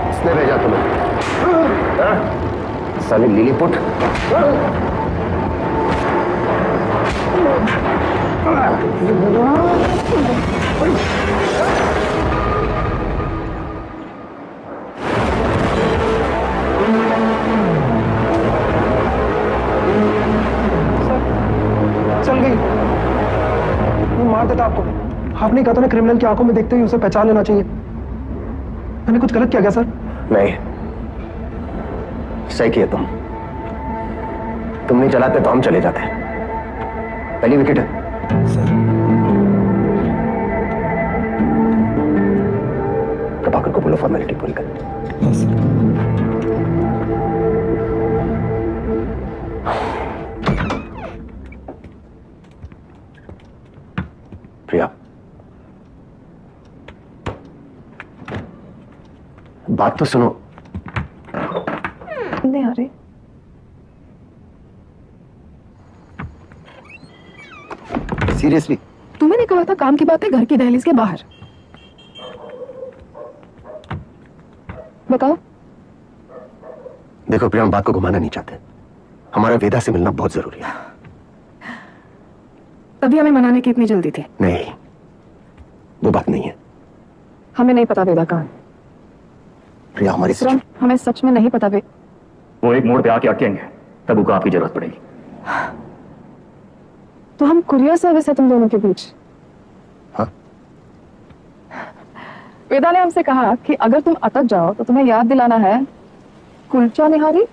किसने भेजा तुम्हें? साले लीलीपुट। चल गई। वो मार देता आपको। आपने कहा था ना, क्रिमिनल की आंखों में देखते ही उसे पहचान लेना चाहिए। मैंने कुछ गलत किया क्या सर? नहीं, सही किया तुम नहीं चलाते तो हम चले जाते। पहली विकेट है। प्रभाकर को बोलो फॉर्मेलिटी पूरी कर। प्रिया, बात तो सुनो। नहीं आ रही। सीरियसली? तुम्हें नहीं कहा था काम की बात है घर की दहलीज के बाहर। बताओ। देखो प्रिया, हम बात को घुमाना नहीं चाहते। हमारा वेदा से मिलना बहुत जरूरी है। तभी हमें मनाने की इतनी जल्दी थी। नहीं, वो बात नहीं है। हमें नहीं पता वेदा कहाँ है। प्रिया, हमारी हमें सच में नहीं पता वे। वो एक मोड़ पे आके अटकेंगे, तब उनको आपकी जरूरत पड़ेगी। तो हम कुरियर सर्विस है तुम दोनों के बीच। हाँ? वेदा ने हमसे कहा कि अगर तुम अटक जाओ तो तुम्हें याद दिलाना है kulcha nihari.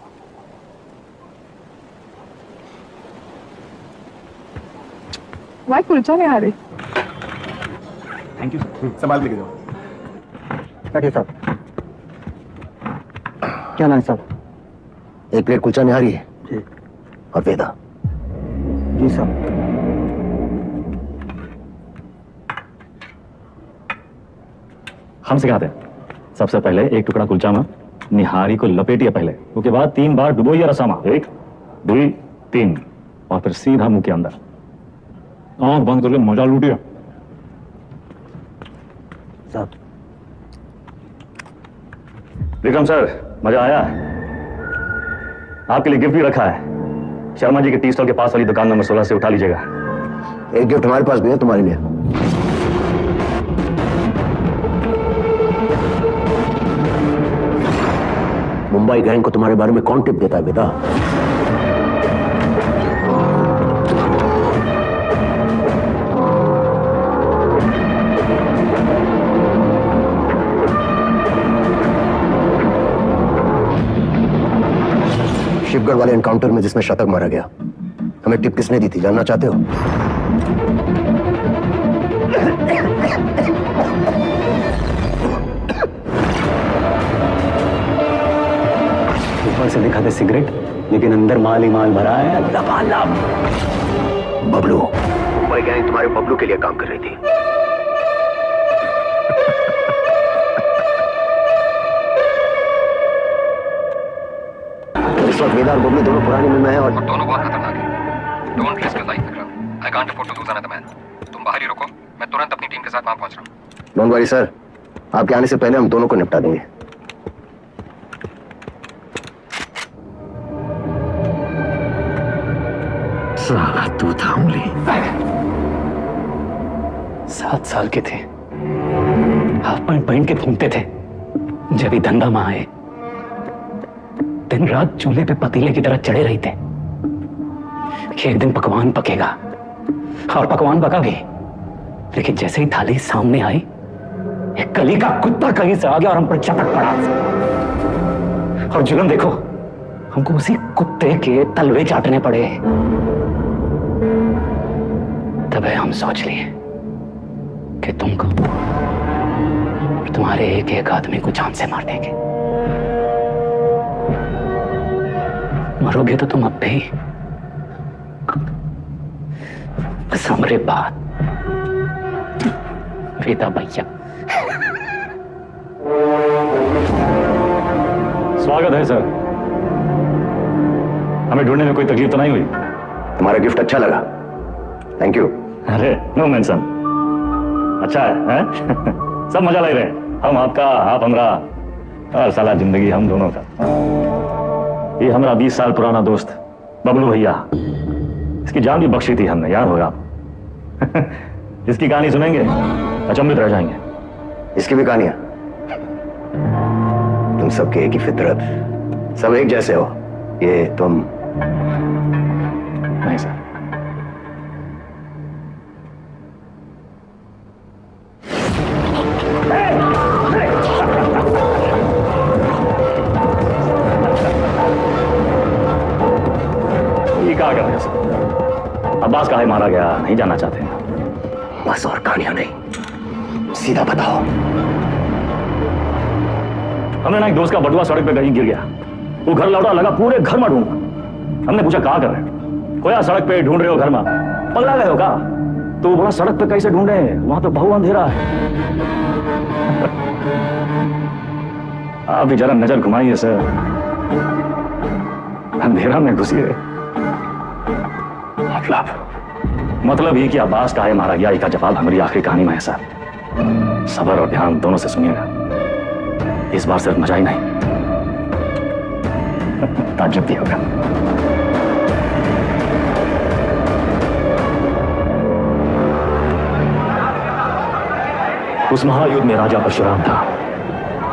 Why kulcha nihari? Thank you. संभाल लेके जाओ। बैठिए साहब। क्या नाम है साहब? एक प्लेट कुलचा निहारी है और वेदा। जी साहब। हम सिखाते हैं। सबसे पहले एक टुकड़ा कुलचा में निहारी को लपेटिए पहले, उसके बाद 3 बार डुबोइए रसामा, 1 2 3, और फिर सीधा मुंह के अंदर। आंख बंद करके मजा लूटिए। साहब। विक्रम सर, मजा आया? आपके लिए गिफ्ट भी रखा है। शर्मा जी के टी स्टॉल के पास वाली दुकान नंबर 16 से उठा लीजिएगा। एक गिफ्ट हमारे पास भी है तुम्हारे लिए। मुंबई गैंग को तुम्हारे बारे में कौन टिप देता है बेटा? शिवगढ़ वाले एनकाउंटर में जिसमें शतक मारा गया, हमें टिप किसने दी थी, जानना चाहते हो? ऊपर से दिखाते सिगरेट, लेकिन अंदर माल ही माल भरा है, लबालब। बबलू, मुंबई गैंग तुम्हारे बबलू के लिए काम कर रही थी। इस वक्त वेदा और बबलू दोनों पुरानी मिल में हैं और दोनों बहुत खतरनाक हैं। Don't risk your life Vikram. I can't afford to lose another man. तुम बाहर ही रुको, मैं तुरंत अपनी टीम के साथ वहां पहुंच रहा हूं। डोंट वरी सर, आपके आने से पहले हम दोनों को निपटा देंगे। साला तू था उंगली। 7 साल के थे, हाफ पैंट पहन के घूमते थे। जब ही धंधा में आए, दिन रात चूल्हे पे पतीले की तरह चढ़े रहते कि एक दिन पकवान पकेगा, और पकवान पका भी। लेकिन जैसे ही थाली सामने आई, एक गली का कुत्ता कहीं से आ गया और हम पर चपट पड़ा। और जुल्म देखो, हमको उसी कुत्ते के तलवे चाटने पड़े। तब हम सोच लिए कि तुमको और तुम्हारे एक एक आदमी को जान से मार देंगे। मरोगे तो तुम अब भी, बस हमरे बाद वेदा भैया। स्वागत है सर। हमें ढूंढने में कोई तकलीफ तो नहीं हुई? तुम्हारा गिफ्ट अच्छा लगा, थैंक यू। अरे नो मेंशन। अच्छा है? सब मजा ले रहे हैं। हम आपका, आप हमरा, और साला जिंदगी हम दोनों का। ये हमारा 20 साल पुराना दोस्त बबलू भैया, इसकी जान भी बख्शी थी हमने, याद होगा। इसकी कहानी सुनेंगे, अचंभित रह जाएंगे। इसकी भी कहानियां? तुम सबके एक ही फितरत, सब एक जैसे हो। ये तुम नहीं सर। ये क्या कर रहे हैं सर? अब्बास काहे मारा गया नहीं जानना चाहते हैं? बस और कहानियां नहीं, सीधा बताओ। हमने ना एक दोस्त का बटुआ सड़क पे कहीं गिर गया। वो घर लौटा, लगा पूरे घर में ढूंढा। हमने पूछा कहाँ कर रहे हो? खोया सड़क पे ढूंढ रहे हो घर में? पगला गए हो का? तो वो बोला सड़क पे कैसे ढूंढे, वहां तो बहु अंधेरा है। आप भी जरा नजर घुमाइए सर, अंधेरा में घुसिए। मतलब ये कि अब्बास काहे मारा गया, इसका जवाब हमारी आखिरी कहानी में है सर। सब्र और ध्यान दोनों से सुनिएगा। इस बार सिर्फ मजा ही नहीं, ताज्जुब भी होगा। उस महायुद्ध में राजा परशुराम था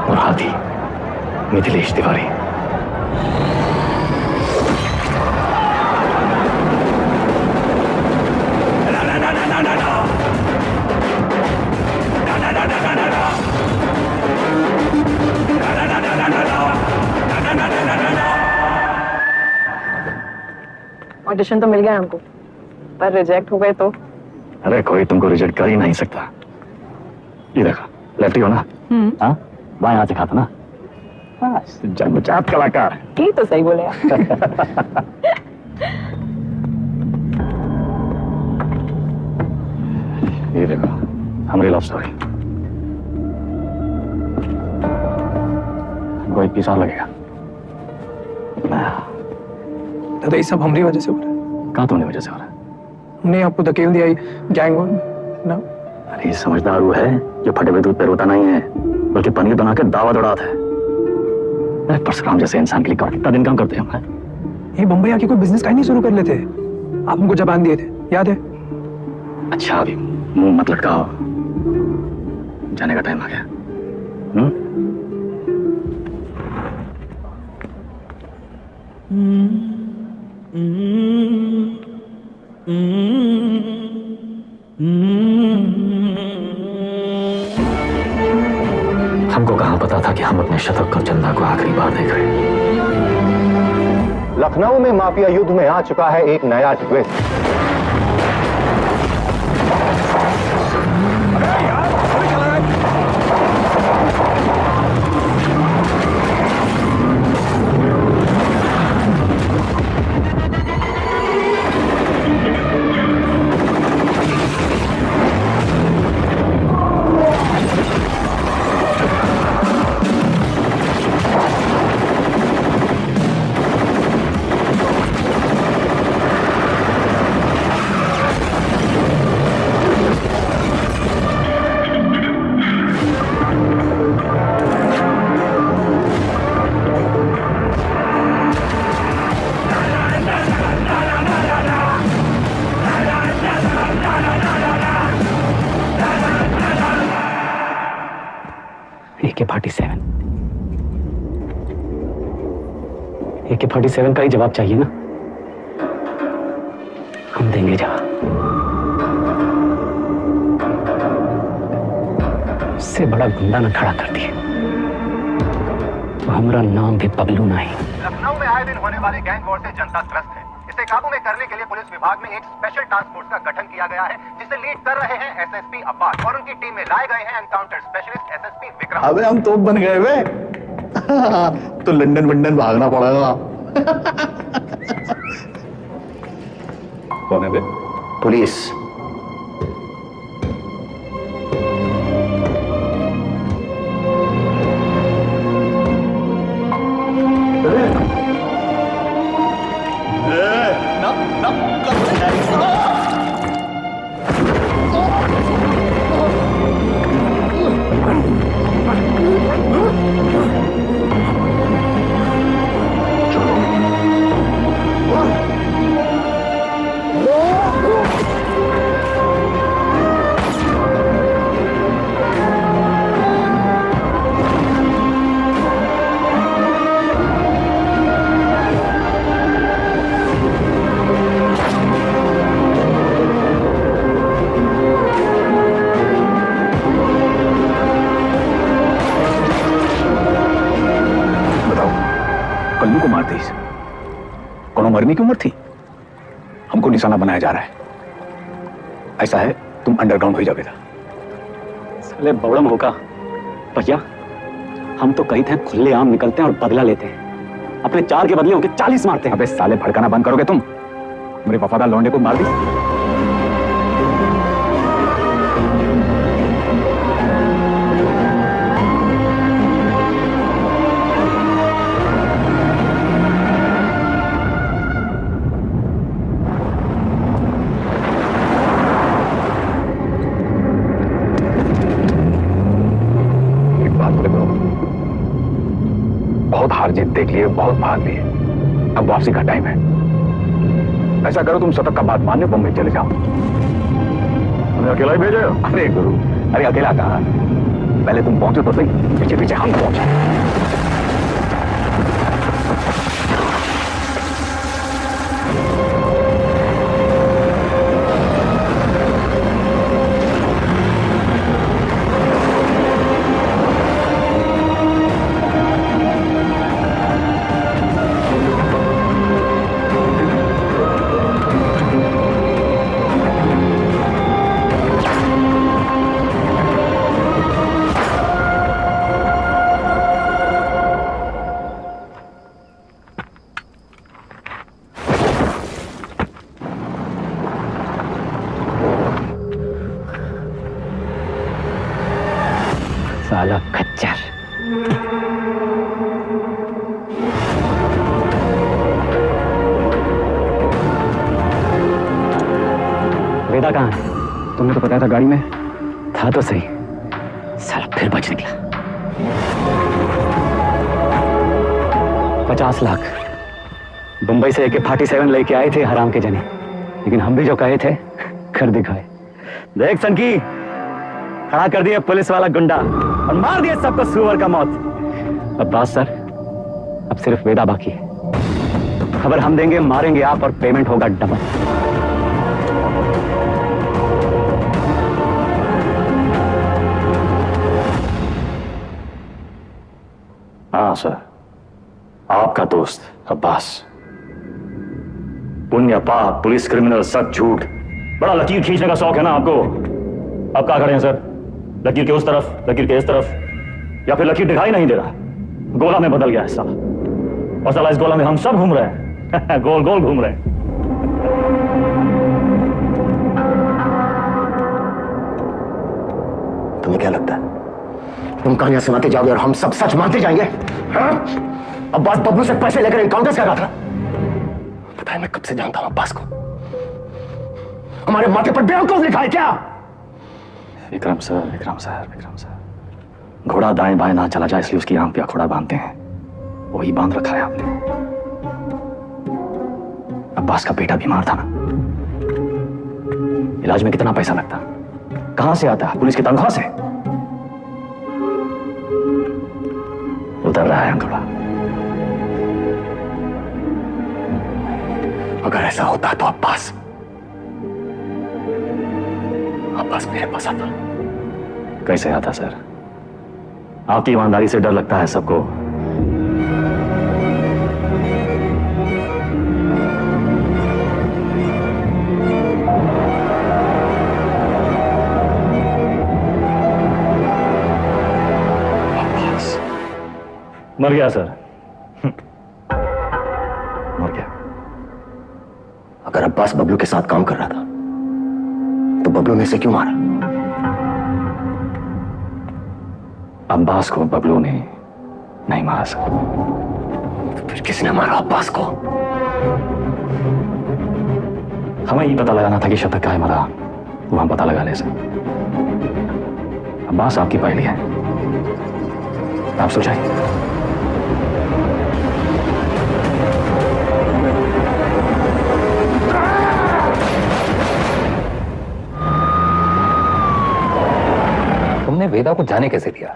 और हाथी मिथिलेश तिवारी। ऑडिशन तो मिल गया हमको, पर रिजेक्ट हो गए तो? अरे कोई तुमको रिजेक्ट कर ही नहीं सकता। ये देखो, लेफ्टी हो ना? हाँ, बाएं हाथ से खाता ना? जन्मजात कलाकार। ये तो सही बोले आप। ये देखो हमारी लव स्टोरी। हमको 21 साल लगेगा। दादा ये सब हमारी वजह से हो रहा है। कहाँ तुम्हारी वजह से हो रहा है? हमने आपको धकेल दिया गैंग ना। अरे ये समझदार वो है जो फटे हुए दूध पे रोता नहीं है, बल्कि पनीर बना के दावा दौड़ाता है। अरे परशुराम जैसे इंसान के लिए कितना दिन काम करते हैं हम। ये बम्बई आके कोई बिजनेस का ही नहीं शुरू कर लेते। आप हमको जबान दिए थे, याद है? अच्छा अभी मुंह मत लटकाओ, जाने का टाइम आ गया। हमको कहाँ पता था कि हम अपने शतक और चंदा को आखिरी बार देख रहे हैं। लखनऊ में माफिया युद्ध में आ चुका है एक नया ट्विस्ट। AK-47 का ही जवाब चाहिए ना, हम देंगे जवाब। इससे बड़ा गुंडा न खड़ा कर दिए तो हमारा नाम भी पगलू नहीं। लखनऊ में आए दिन होने वाले गैंग वॉर से जनता त्रस्त है। इसे काबू में करने के लिए पुलिस विभाग में एक स्पेशल टास्क फोर्स का गठन किया गया है, जिसे लीड कर रहे हैं एसएसपी अब्बास और उनकी टीम में लाए गए हैं एनकाउंटर स्पेशलिस्ट एसएसपी विक्रम। अबे हम तोप बन गए वे। तो लंदन वंदन भागना पड़ेगा। कौन है बे? पुलिस। मरने की उम्र थी, हमको निशाना बनाया जा रहा है। ऐसा है तुम अंडरग्राउंड हो जाओगे। साले बवड़म होगा भैया, हम तो कहीं थे खुले आम निकलते हैं और बदला लेते हैं, अपने 4 के बदले होके 40 मारते हैं। अबे साले भड़काना बंद करोगे तुम? मेरे वफादार लौंडे को मार दी। हार जीत देख लिए, बहुत भाग लिए, अब वापसी का टाइम है। ऐसा करो तुम शतक का बात मानने बम्बई चले जाओ। हमें अकेला ही भेजे? अरे गुरु, अरे अकेला कहाँ, पहले तुम पहुंचो तो सही, पीछे पीछे हम पहुंचे। वेदा कहाँ है? तुमने तो बताया था गाड़ी में था तो सही। साला फिर बच निकला। 50 लाख बंबई से AK-47 लेके आए थे हराम के जने, लेकिन हम भी जो कहे थे कर दिखाए। देख सनकी, खड़ा कर दिया पुलिस वाला गुंडा और मार दिया सबको सुअर का मौत। अब्बास सर, अब सिर्फ वेदा बाकी है। खबर हम देंगे, मारेंगे आप और पेमेंट होगा डबल। हाँ सर, आपका दोस्त अब्बास। पुण्य पाप पुलिस क्रिमिनल सब झूठ। बड़ा लकीर खींचने का शौक है ना आपको। अब क्या खड़े हैं सर? लकीर के उस तरफ, लकीर के इस तरफ, या फिर लकीर दिखाई नहीं दे रहा? गोला में बदल गया है साला, और साला इस गोला में हम सब घूम रहे हैं। गोल गोल घूम रहे हैं। तुम्हें क्या लगता है तुम कहानियां सुनाते जाओगे और हम सब सच मानते जाएंगे? हाँ? अब्बास बबलू से पैसे लेकर एनकाउंटर कर रहा था। पता है मैं कब से जानता हूं अब्बास को। हमारे माथे पर बेवकूफ लिखा है क्या? Vikram sir, Vikram sir, Vikram sir, घोड़ा दाएं बाएं ना चला जाए इसलिए उसकी आंख पे अखोड़ा बांधते हैं, वही बांध रखा है आपने। अब्बास का बेटा बीमार था ना, इलाज में कितना पैसा लगता, कहां से आता? पुलिस की तनख्वाह से। उतर रहा है अंकड़ा। अगर ऐसा होता तो अब्बास मेरे पास आता। कैसे आता सर? आपकी ईमानदारी से डर लगता है सबको। मर गया सर, मर गया। अगर अब्बास बबलू के साथ काम कर रहा था तो बबलू ने इसे क्यों मारा? अब्बास को बबलू ने नहीं मारा सर। तो फिर किसने मारा अब्बास को? हमें ये पता लगाना था कि शतक काहे मरा, वो हम पता लगा ले सर। अब्बास आपकी पहली है, आप सोचाइए। तुमने वेदा को जाने कैसे दिया?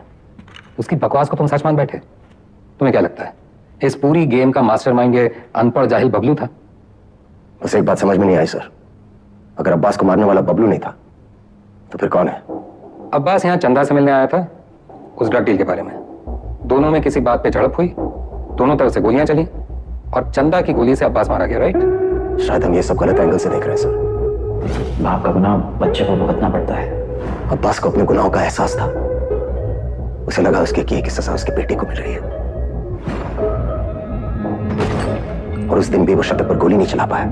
उसकी बकवास को तुम सच मान बैठे। तुम्हें क्या लगता है इस पूरी गेम का मास्टरमाइंड ये अनपढ़ जाहिल बबलू था? बस एक बात समझ में नहीं आई सर, अगर अब्बास को मारने वाला बबलू नहीं था तो फिर कौन है? अब्बास यहाँ चंदा से मिलने आया था उस ड्रग डील के बारे में। दोनों में किसी बात पे झड़प हुई, दोनों तरफ से गोलियां चली और चंदा की गोली से अब्बास मारा गया। राइट? शायद हम ये सब गलत एंगल से देख रहे हैं सर। बाप का गुनाह बच्चे को भुगतना पड़ता है। अब्बास को अपने गुनाहों का एहसास था। उसे लगा उसके किए की सजा उसके बेटे को मिल रही है, और उस दिन भी वो शतक पर गोली नहीं चला पाया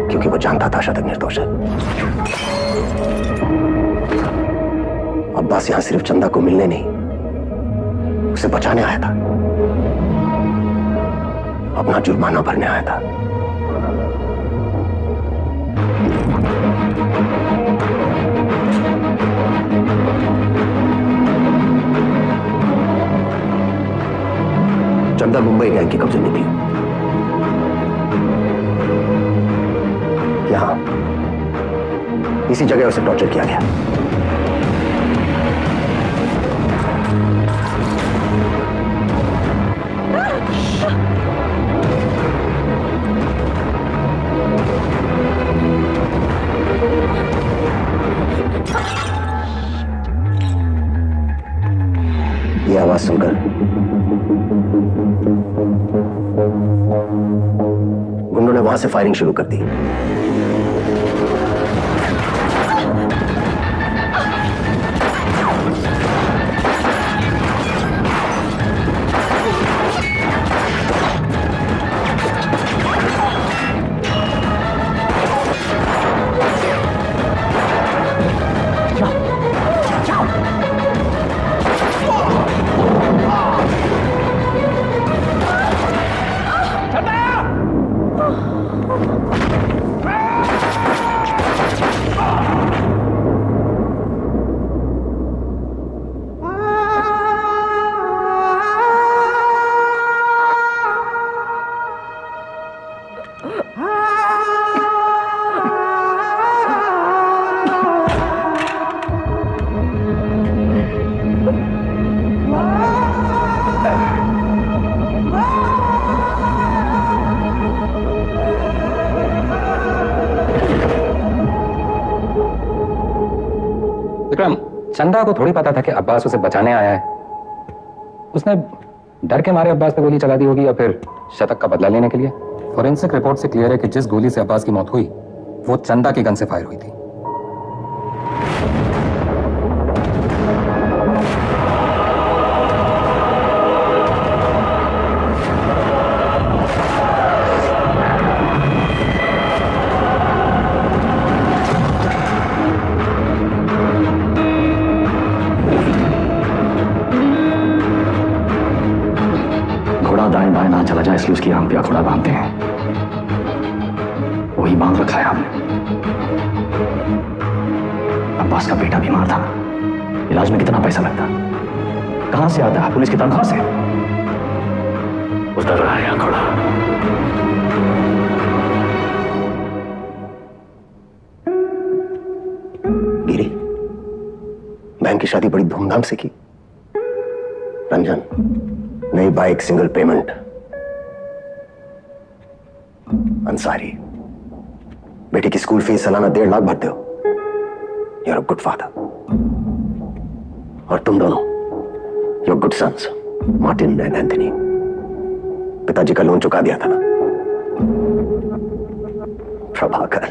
क्योंकि वो जानता था शतक निर्दोष है। अब्बास यहां सिर्फ चंदा को मिलने नहीं, उसे बचाने आया था, अपना जुर्माना भरने आया था। चंदा मुंबई गैंग के कब्जे में थी। यहां इसी जगह उसे टॉर्चर किया गया। ये आवाज सुनकर गुंडों ने वहां से फायरिंग शुरू कर दी। चंदा को थोड़ी पता था कि अब्बास उसे बचाने आया है। उसने डर के मारे अब्बास पे गोली चला दी होगी या फिर शतक का बदला लेने के लिए। फॉरेंसिक रिपोर्ट से क्लियर है कि जिस गोली से अब्बास की मौत हुई वो चंदा की गन से फायर हुई थी। दाएं बाएं ना चला जाए इसलिए उसकी आंख पे अखोड़ा बांधते हैं। वही बांध रखा है हमने। अब्बास का बेटा बीमार था, इलाज में कितना पैसा लगता, कहां से आता है? पुलिस की तनख्वाह से। उतर रहा है अखोड़ा। गिरी, बहन की शादी बड़ी धूमधाम से की। रंजन, नई बाइक, सिंगल पेमेंट। अंसारी, बेटी की स्कूल फीस सालाना 1.5 लाख भरते हो। You are a good father. और तुम दोनों, you are good sons, Martin and Anthony. पिताजी का लोन चुका दिया था ना। प्रभाकर,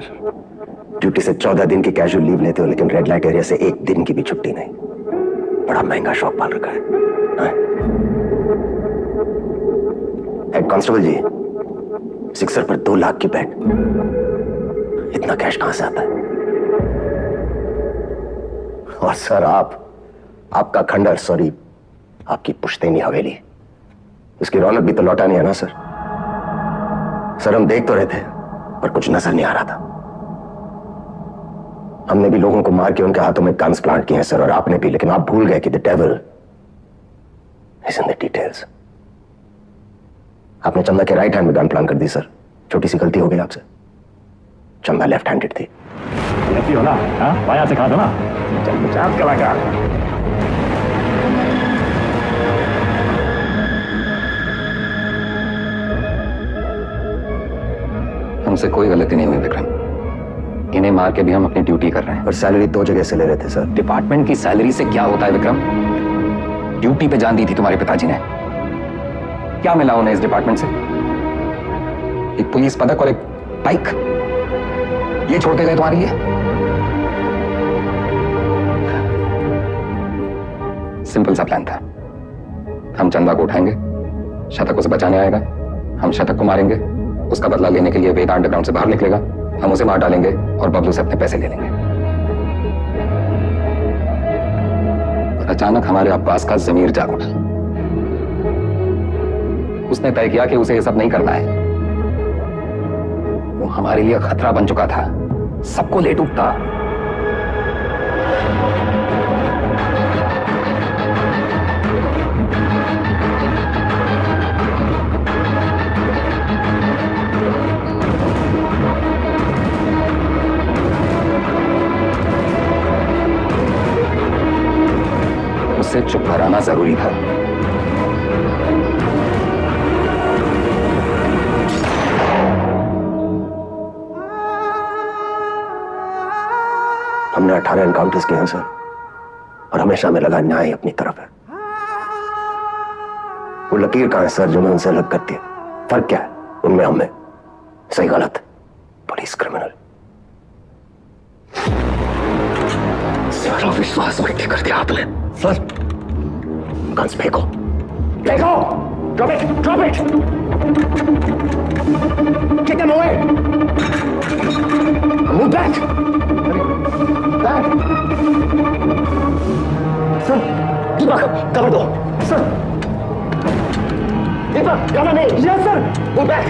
ड्यूटी से 14 दिन की कैजुअल लीव लेते हो, लेकिन रेड लाइट एरिया से 1 दिन की भी छुट्टी नहीं। बड़ा महंगा शौक पाल रखा है। हेड कांस्टेबल जी, सिक्सर पर 2 लाख की बेट। इतना कैश कहां से आता है? और सर, आपका खंडर, सॉरी, आपकी पुश्तैनी हवेली, उसकी रौनक भी तो लौटानी है ना सर। सर, हम देख तो रहे थे पर कुछ नजर नहीं आ रहा था। हमने भी लोगों को मार के उनके हाथों में गन्स प्लांट किए हैं सर, और आपने भी, लेकिन आप भूल गए कि the devil is in the details. आपने चंदा के राइट हैंड में गन प्लान कर दी सर। छोटी सी गलती हो गई आपसे। चंदा लेफ्ट हैंडेड थी। लेफ्टी हो ना? हाँ, बायां से खा दो ना। चल बचाव कलाकार। हमसे कोई गलती नहीं हुई विक्रम। इन्हें मार के भी हम अपनी ड्यूटी कर रहे हैं। और सैलरी 2 जगह से ले रहे थे सर। डिपार्टमेंट की सैलरी से क्या होता है विक्रम? ड्यूटी पे जान दी थी तुम्हारे पिताजी ने। क्या मिला उन्हें इस डिपार्टमेंट से? एक पुलिस पदक और एक बाइक, ये छोड़ के गए तुम्हारे लिए? सिंपल सा प्लान था। हम चंदा को उठाएंगे, शतक उसे बचाने आएगा, हम शतक को मारेंगे, उसका बदला लेने के लिए वेदा अंडरग्राउंड से बाहर निकलेगा, हम उसे मार डालेंगे और बबलू से अपने पैसे ले लेंगे। अचानक हमारे अब्बास का जमीर जाग उठा। उसने तय किया कि उसे ये सब नहीं करना है। वो हमारे लिए खतरा बन चुका था, सबको ले डूबता। उससे चुप कराना जरूरी था। हमने 18 एनकाउंटर्स किए हैं सर, और हमेशा में लगा न्याय अपनी तरफ है। वो लकीर कहां है सर जो मैं उनसे अलग करती है? फर्क क्या है उनमें हमें? सही गलत, पुलिस क्रिमिनल। सारा विश्वास मिट्टी कर दिया आपने सर। गन्स फेंको, फेंको, drop it, drop it, kick them away, move back, back, sir, Deepak cover दो, सर, दीपक कवर नहीं, यस सर, मूव बैक,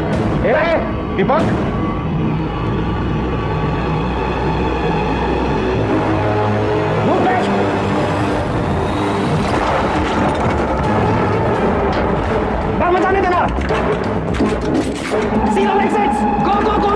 दीपक, मूव बैक, बाहर मत जाने देना, see the exits, go, go, go,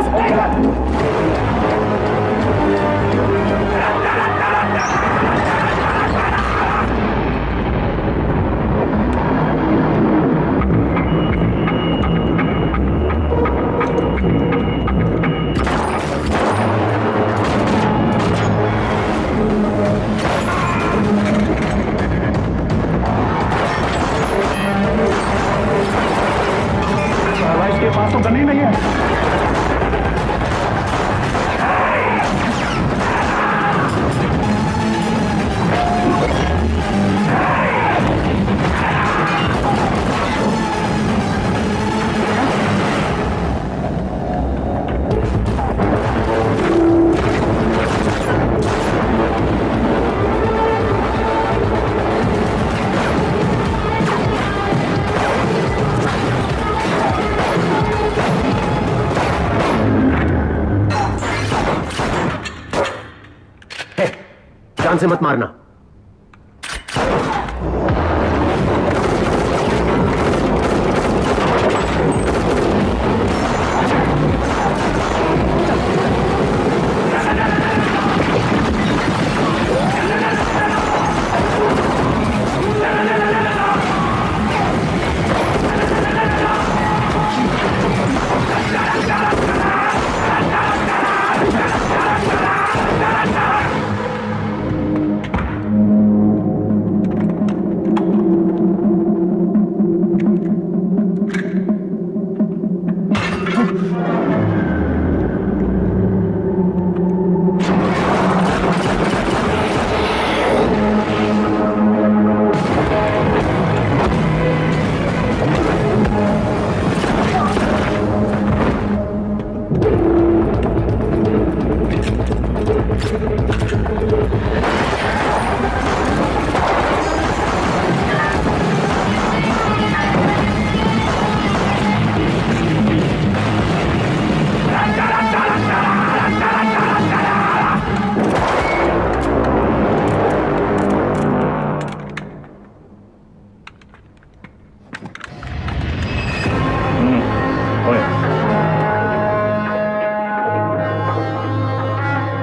जान से मत मारना।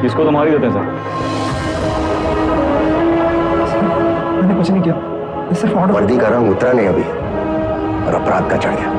इसको तो मार ही देते हैं सर। मैंने कुछ नहीं किया, सिर्फ ऑर्डर। वर्दी का रंग उतरा नहीं अभी और अपराध का चढ़ गया।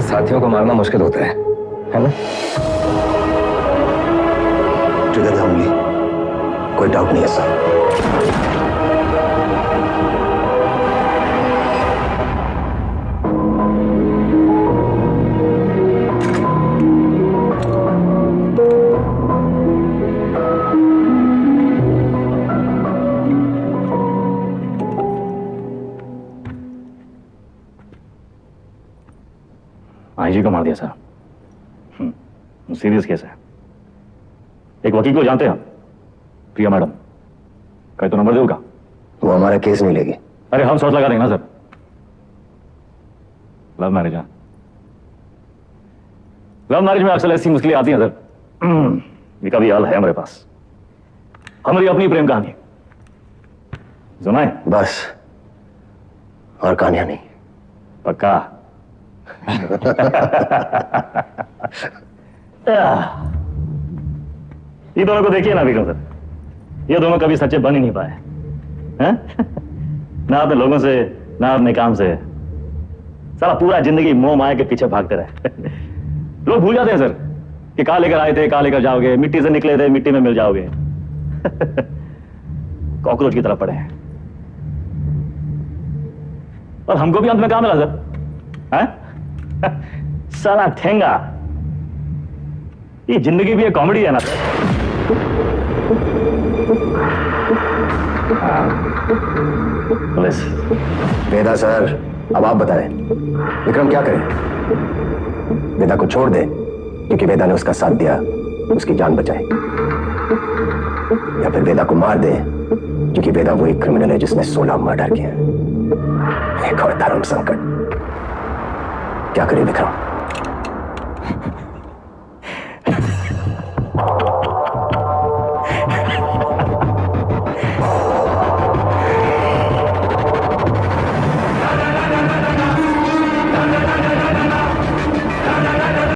साथियों को मारना मुश्किल होता है ना? ट्रिगर द उंगली, कोई डाउट नहीं है सर। आईजी को मार दिया सर। सीरियस केस है। एक वकील को जानते हैं प्रिया मैडम, कहे तो नंबर दोगा। वो हमारा केस नहीं लेगी। अरे हम शॉट लगा देंगे ना सर। लव मैरिज है, लव मैरिज में अक्सर ऐसी मुश्किलें आती हैं सर। ये का भी हाल है हमारे पास। हमारी अपनी प्रेम कहानी सुनाए बस, और कहानियां नहीं। पक्का? ये दोनों को देखिए ना विक्रम सर, ये दोनों कभी सच्चे बन ही नहीं पाए हैं? ना अपने लोगों से ना अपने काम से, सारा पूरा जिंदगी मोह माया के पीछे भागते रहे। लोग भूल जाते हैं सर कि कहां लेकर आए थे कहां लेकर जाओगे, मिट्टी से निकले थे मिट्टी में मिल जाओगे। कॉकरोच की तरह पड़े हैं। और हमको भी अंत में कहां मिला सर? हैं? साला ठेंगा। ये जिंदगी भी एक कॉमेडी है ना सर। वेदा सर, अब आप बताएं विक्रम क्या करे? वेदा को छोड़ दे क्योंकि वेदा ने उसका साथ दिया, उसकी जान बचाई, या फिर वेदा को मार दे क्योंकि वेदा वो एक क्रिमिनल है जिसने 16 मर्डर किए। एक और धर्म संकट। क्या करे विक्रम?